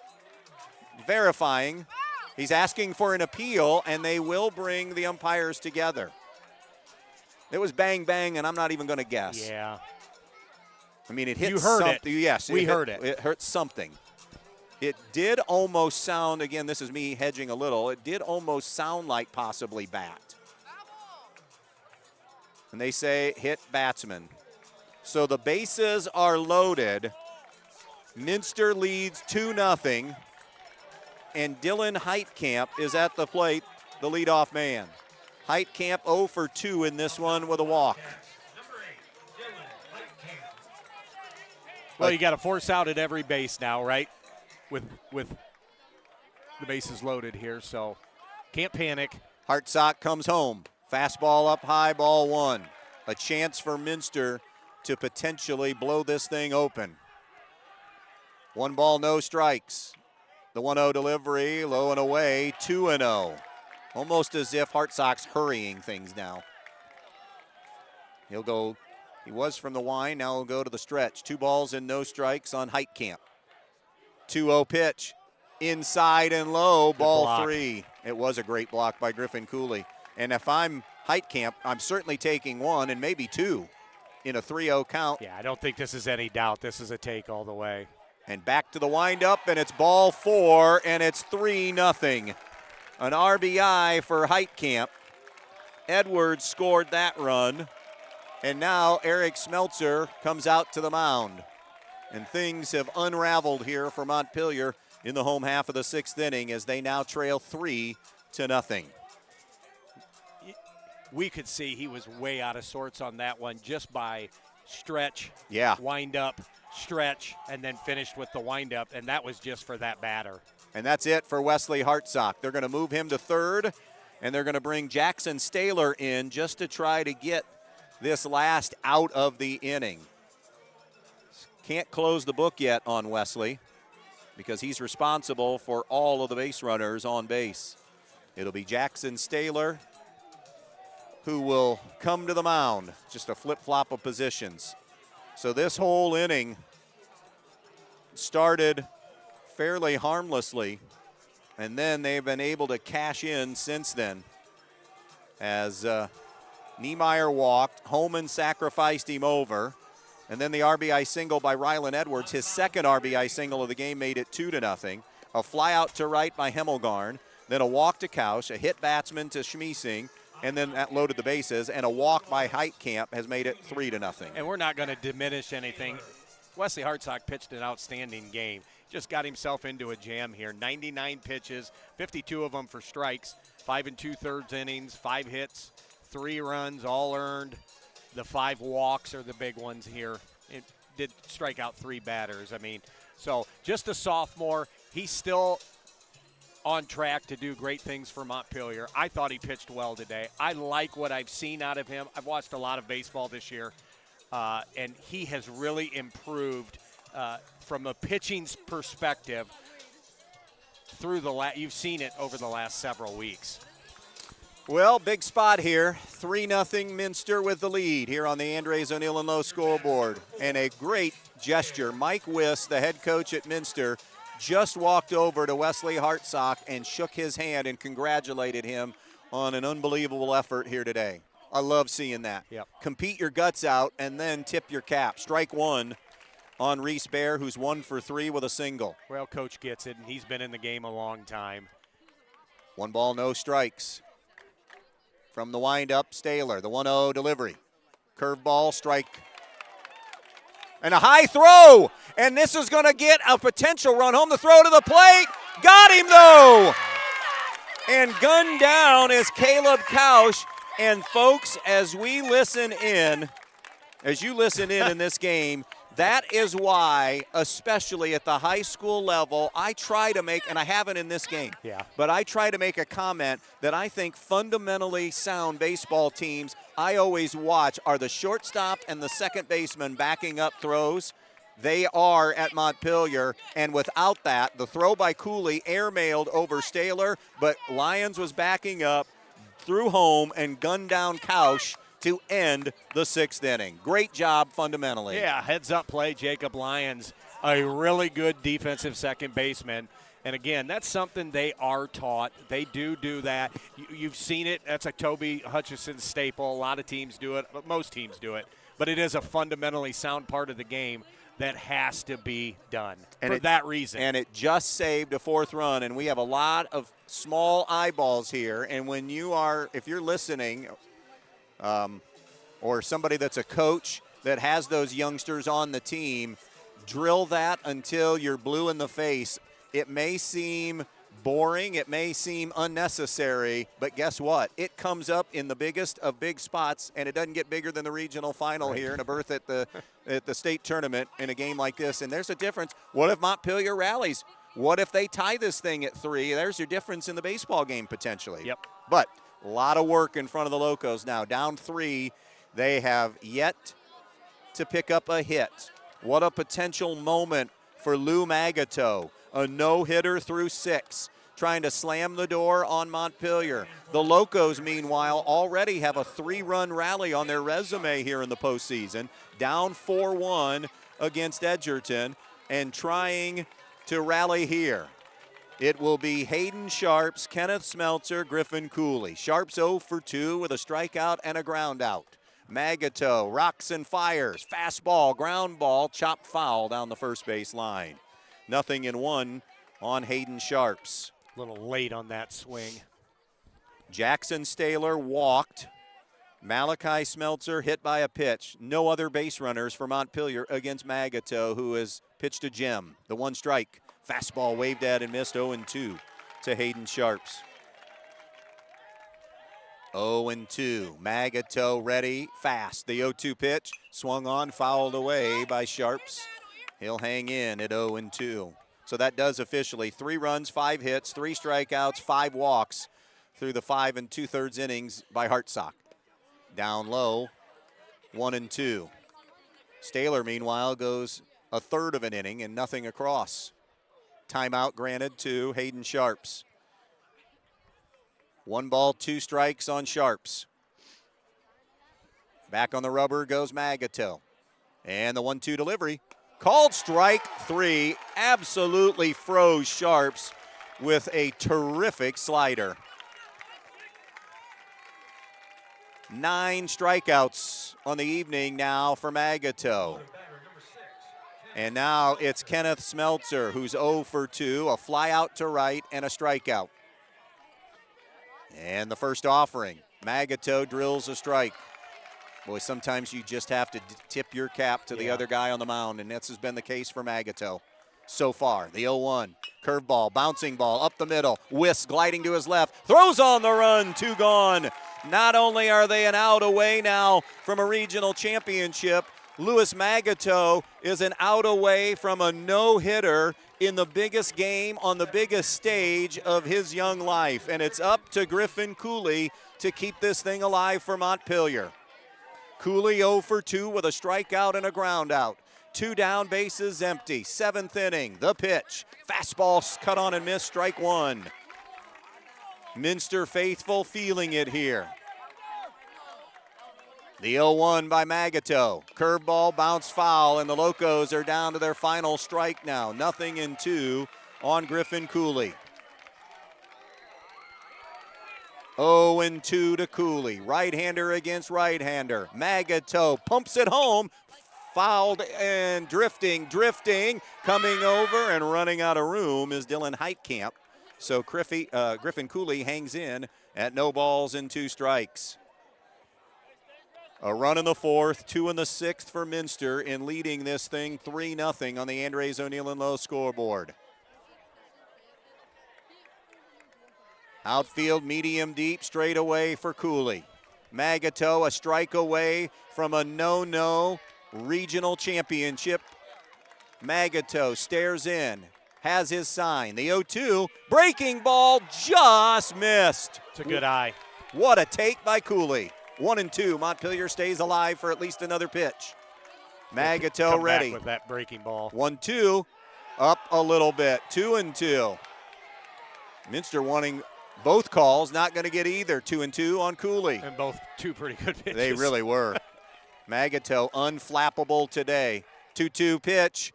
He's asking for an appeal, and they will bring the umpires together. It was bang, bang, and I'm not even going to guess. Yeah. I mean, it hit you heard something. It. Yes, we heard it. It hurt something. It did almost sound, again, this is me hedging a little, it did almost sound like possibly bat. And they say hit batsman. So the bases are loaded. Minster leads 2-0. And Dylan Heitkamp is at the plate, the leadoff man. Heitkamp 0 for 2 in this one with a walk. Well, you got to force out at every base now, right? With the bases loaded here, so can't panic. Hartsock comes home. Fastball up high, ball 1. A chance for Minster to potentially blow this thing open. 1 ball, no strikes. The 1-0 delivery, low and away, 2-0. Almost as if Hartsock's hurrying things now. He'll go, he was from the wind, now he'll go to the stretch. 2 balls and no strikes on Heitkamp. 2-0 pitch, inside and low, ball 3. It was a great block by Griffin Cooley. And if I'm Heitkamp, I'm certainly taking 1 and maybe 2 in a 3-0 count. Yeah, I don't think this is any doubt. This is a take all the way. And back to the windup, and it's ball 4, and it's 3-0. An RBI for Heitkamp. Edwards scored that run. And now Eric Smeltzer comes out to the mound. And things have unraveled here for Montpelier in the home half of the 6th inning as they now trail 3-0. We could see he was way out of sorts on that one just by stretch, wind up, stretch, and then finished with the wind up, and that was just for that batter. And that's it for Wesley Hartsock. They're going to move him to third, and they're going to bring Jackson Staylor in just to try to get this last out of the inning. Can't close the book yet on Wesley because he's responsible for all of the base runners on base. It'll be Jackson Staylor who will come to the mound. Just a flip-flop of positions. So this whole inning started fairly harmlessly, and then they've been able to cash in since then. As Niemeyer walked, Holman sacrificed him over, and then the RBI single by Rylan Edwards, his second RBI single of the game, made it 2-0. A fly out to right by Hemmelgarn, then a walk to Kausch, a hit batsman to Schmiesing, and then that loaded the bases, and a walk by Heitkamp has made it 3-0. And we're not going to diminish anything. Wesley Hartsock pitched an outstanding game. Just got himself into a jam here. 99 pitches, 52 of them for strikes, 5 2/3 innings, 5 hits, 3 runs, all earned. The 5 walks are the big ones here. It did strike out 3 batters. I mean, so just a sophomore. He's still on track to do great things for Montpelier. I thought he pitched well today. I like what I've seen out of him. I've watched a lot of baseball this year, and he has really improved from a pitching perspective through you've seen it over the last several weeks. Well, big spot here. 3-0 Minster with the lead here on the Andres O'Neill and Lowe scoreboard. And a great gesture. Mike Wiss, the head coach at Minster, just walked over to Wesley Hartsock and shook his hand and congratulated him on an unbelievable effort here today. I love seeing that. Yep. Compete your guts out and then tip your cap. Strike one on Reese Bear, who's 1 for 3 with a single. Well, Coach gets it, and he's been in the game a long time. 1 ball, no strikes. From the windup, Staler, the 1-0 delivery. Curveball, strike. And a high throw. And this is going to get a potential run home. The throw to the plate. Got him, though. And gunned down is Caleb Kausch. And, folks, as you listen in this game, that is why, especially at the high school level, I try to make, and I haven't in this game, but I try to make a comment that I think fundamentally sound baseball teams I always watch are the shortstop and the second baseman backing up throws. They are at Montpelier, and without that, the throw by Cooley airmailed over Staler, but Lyons was backing up, threw home, and gunned down Kausch to end the 6th inning. Great job fundamentally. Yeah, heads-up play, Jacob Lyons, a really good defensive second baseman. And, again, that's something they are taught. They do that. You've seen it. That's a Toby Hutchison staple. A lot of teams do it, but most teams do it. But it is a fundamentally sound part of the game that has to be done for that reason. And it just saved a 4th run, and we have a lot of small eyeballs here. And when if you're listening – or somebody that's a coach that has those youngsters on the team, drill that until you're blue in the face. It may seem boring, it may seem unnecessary, but guess what? It comes up in the biggest of big spots, and it doesn't get bigger than the regional final here and a berth at the state tournament in a game like this. And there's a difference. What if Montpelier rallies? What if they tie this thing at 3? There's your difference in the baseball game potentially. Yep. But a lot of work in front of the Locos now. Down 3, they have yet to pick up a hit. What a potential moment for Lou Magato. A no-hitter through 6, trying to slam the door on Montpelier. The Locos, meanwhile, already have a 3-run rally on their resume here in the postseason. Down 4-1 against Edgerton and trying to rally here. It will be Hayden Sharps, Kenneth Smeltzer, Griffin Cooley. Sharps 0 for 2 with a strikeout and a ground out. Magato rocks and fires. Fastball, ground ball, chopped foul down the first base line. 0-1 on Hayden Sharps. A little late on that swing. Jackson Staler walked. Malachi Smeltzer hit by a pitch. No other base runners for Montpelier against Magato, who has pitched a gem. The 1 strike. Fastball waved at and missed. 0-2 to Hayden Sharps. 0-2. Magato ready, fast. The 0-2 pitch swung on, fouled away by Sharps. He'll hang in at 0-2. So that does officially 3 runs, 5 hits, 3 strikeouts, 5 walks through the 5 2/3 innings by Hartsock. Down low, 1-2. Staler, meanwhile, goes a third of an inning and nothing across. Timeout granted to Hayden Sharps. 1 ball, 2 strikes on Sharps. Back on the rubber goes Magato. And the 1-2 delivery. Called strike 3. Absolutely froze Sharps with a terrific slider. 9 strikeouts on the evening now for Magato. And now it's Kenneth Smeltzer, who's 0 for 2, a fly out to right and a strikeout. And the first offering, Magato drills a strike. Boy, sometimes you just have to tip your cap to the other guy on the mound, and this has been the case for Magato so far. The 0-1, curveball, bouncing ball, up the middle, Wiss gliding to his left, throws on the run, 2 gone. Not only are they an out away now from a regional championship, Louis Magato is an out away from a no-hitter in the biggest game on the biggest stage of his young life. And it's up to Griffin Cooley to keep this thing alive for Montpelier. Cooley 0 for 2 with a strikeout and a ground out. 2 down, bases empty. 7th inning, the pitch. Fastball cut on and missed, strike 1. Minster faithful feeling it here. The 0-1 by Magato. Curveball, bounce foul, and the Locos are down to their final strike now. 0-2 on Griffin Cooley. 0-2 to Cooley. Right-hander against right-hander. Magato pumps it home. Fouled and drifting. Coming over and running out of room is Dylan Heitkamp. So Griffin Cooley hangs in at no balls and 2 strikes. A run in the 4th, 2 in the 6th for Minster in leading this thing 3-0 on the Andres O'Neill and Lowe scoreboard. Outfield, medium deep, straight away for Cooley. Magato a strike away from a no regional championship. Magato stares in, has his sign. The 0-2, breaking ball just missed. It's a good eye. What a take by Cooley. 1-2, Montpelier stays alive for at least another pitch. Magato Come ready. Back with that breaking ball. 1-2, up a little bit, 2-2. Minster wanting both calls, not going to get either. 2-2 on Cooley. And both 2 pretty good pitches. They really were. Magato unflappable today. 2-2 pitch.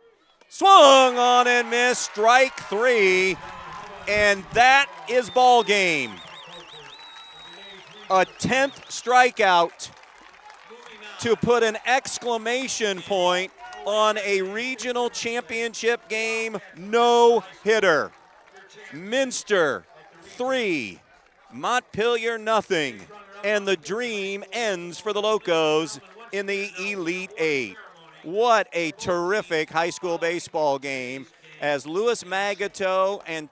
Swung on and missed. Strike 3. And that is ball game. A 10th strikeout to put an exclamation point on a regional championship game no-hitter. Minster 3, Montpelier 0, and the dream ends for the Locos in the Elite 8. What a terrific high school baseball game as Louis Magato and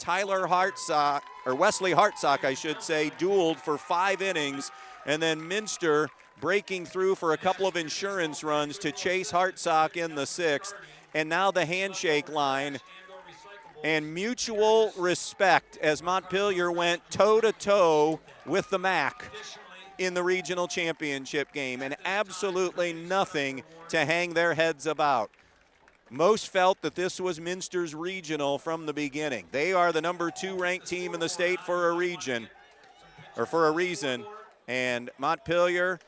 Wesley Hartsock, I should say, dueled for 5 innings, and then Minster breaking through for a couple of insurance runs to chase Hartsock in the 6th, and now the handshake line and mutual respect as Montpelier went toe-to-toe with the MAC in the regional championship game, and absolutely nothing to hang their heads about. Most felt that this was Minster's regional from the beginning. They are the number 2 ranked team in the state for a reason, and Montpelier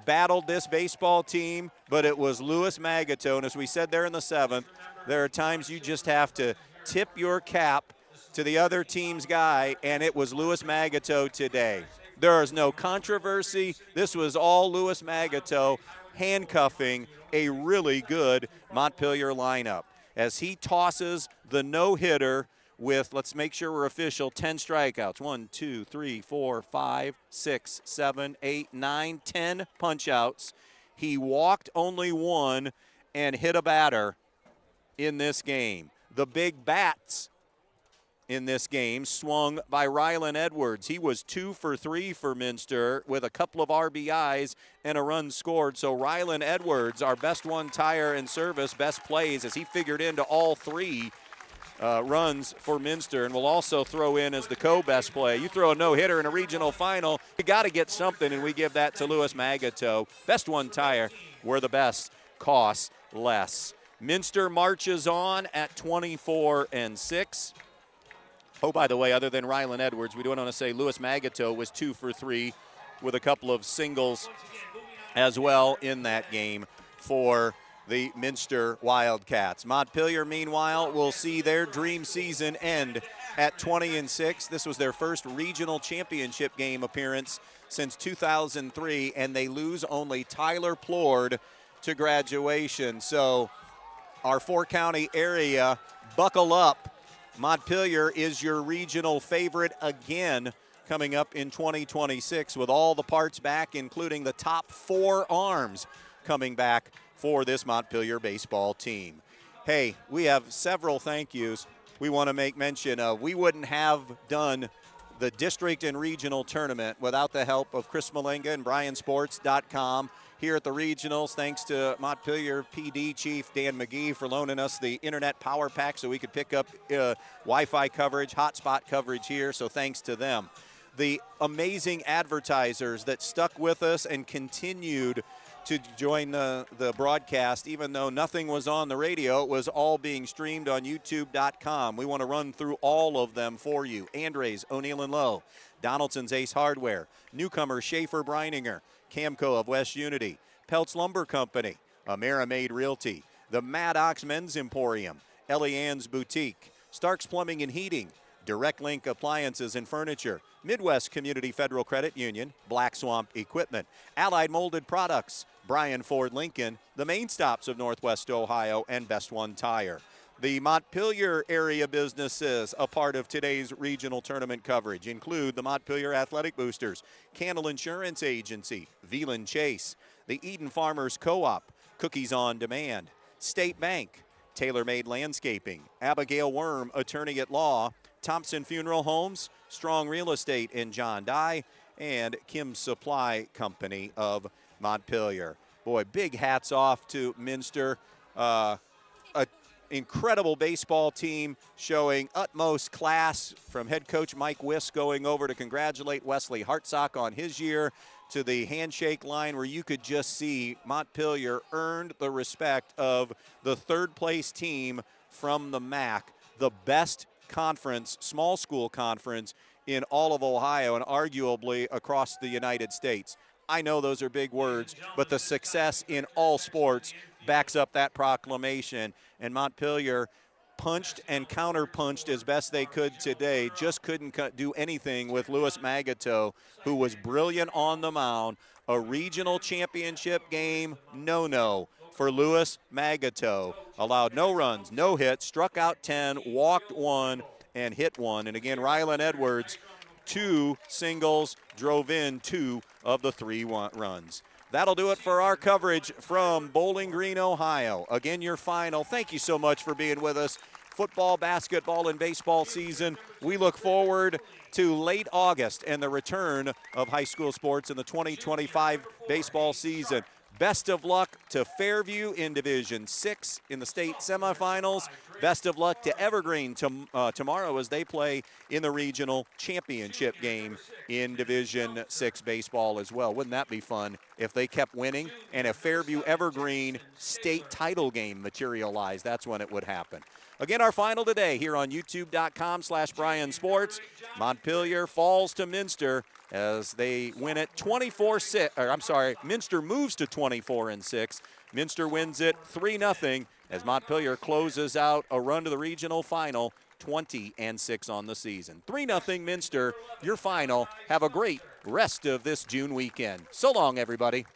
battled this baseball team, but it was Louis Magato, and as we said there in the 7th, there are times you just have to tip your cap to the other team's guy, and it was Louis Magato today. There is no controversy. This was all Louis Magato handcuffing a really good Montpelier lineup as he tosses the no-hitter with, let's make sure we're official, 10 strikeouts. 1, 2, 3, 4, 5, 6, 7, 8, 9, 10 punch-outs. He walked only 1 and hit a batter in this game. The big bats in this game swung by Rylan Edwards. He was 2 for 3 for Minster with a couple of RBIs and a run scored. So Rylan Edwards, our best one tire in service, best plays as he figured into all 3 runs for Minster, and will also throw in as the co-best play. You throw a no-hitter in a regional final, you got to get something, and we give that to Louis Magato. Best one tire, where the best costs less. Minster marches on at 24-6. Oh, by the way, other than Rylan Edwards, we do want to say Louis Magato was 2 for 3 with a couple of singles as well in that game for the Minster Wildcats. Montpelier, meanwhile, will see their dream season end at 20-6. This was their first regional championship game appearance since 2003, and they lose only Tyler Plord to graduation. So our 4-county area, buckle up. Montpelier is your regional favorite again coming up in 2026 with all the parts back, including the top 4 arms coming back for this Montpelier baseball team. Hey, we have several thank yous we want to make mention of. We wouldn't have done the district and regional tournament without the help of Chris Malenga and BrianSports.com. Here at the regionals, thanks to Montpelier PD Chief Dan McGee for loaning us the internet power pack so we could pick up Wi-Fi coverage, hotspot coverage here, so thanks to them. The amazing advertisers that stuck with us and continued to join the broadcast, even though nothing was on the radio, it was all being streamed on YouTube.com. We want to run through all of them for you. Andres, O'Neill and Lowe, Donaldson's Ace Hardware, newcomer Schaefer Breininger, Camco of West Unity, Peltz Lumber Company, Amerimaid Realty, the Maddox Men's Emporium, Elianne's Boutique, Stark's Plumbing and Heating, Direct Link Appliances and Furniture, Midwest Community Federal Credit Union, Black Swamp Equipment, Allied Molded Products, Bryan Ford Lincoln, the main stops of Northwest Ohio, and Best One Tire. The Montpelier area businesses a part of today's regional tournament coverage include the Montpelier Athletic Boosters, Candle Insurance Agency, Veland Chase, the Eden Farmers Co-op, Cookies on Demand, State Bank, Tailor Made Landscaping, Abigail Worm, Attorney at Law, Thompson Funeral Homes, Strong Real Estate in John Dye, and Kim's Supply Company of Montpelier. Boy, big hats off to Minster. An incredible baseball team showing utmost class, from head coach Mike Wiss going over to congratulate Wesley Hartsock on his year, to the handshake line where you could just see Montpelier earned the respect of the third place team from the MAC, the best conference, small school conference in all of Ohio and arguably across the United States. I know those are big words, but the success in all sports backs up that proclamation, and Montpelier punched and counterpunched as best they could today. Just couldn't do anything with Louis Magato, who was brilliant on the mound. A regional championship game, no for Louis Magato. Allowed no runs, no hits, struck out 10, walked 1, and hit 1. And again, Rylan Edwards, 2 singles, drove in 2 of the 3 runs. That'll do it for our coverage from Bowling Green, Ohio. Again, your final. Thank you so much for being with us. Football, basketball, and baseball season. We look forward to late August and the return of high school sports in the 2025 baseball season. Best of luck to Fairview in Division 6 in the state semifinals. Best of luck to Evergreen tomorrow as they play in the regional championship game in Division 6 baseball as well. Wouldn't that be fun if they kept winning and if Fairview Evergreen state title game materialized? That's when it would happen. Again, our final today here on youtube.com/Brian Sports. Montpelier falls to Minster as they win it 24-6. Or I'm sorry, Minster moves to 24-6. Minster wins it 3-0 as Montpelier closes out a run to the regional final, 20-6 on the season. 3-0 Minster, your final. Have a great rest of this June weekend. So long, everybody.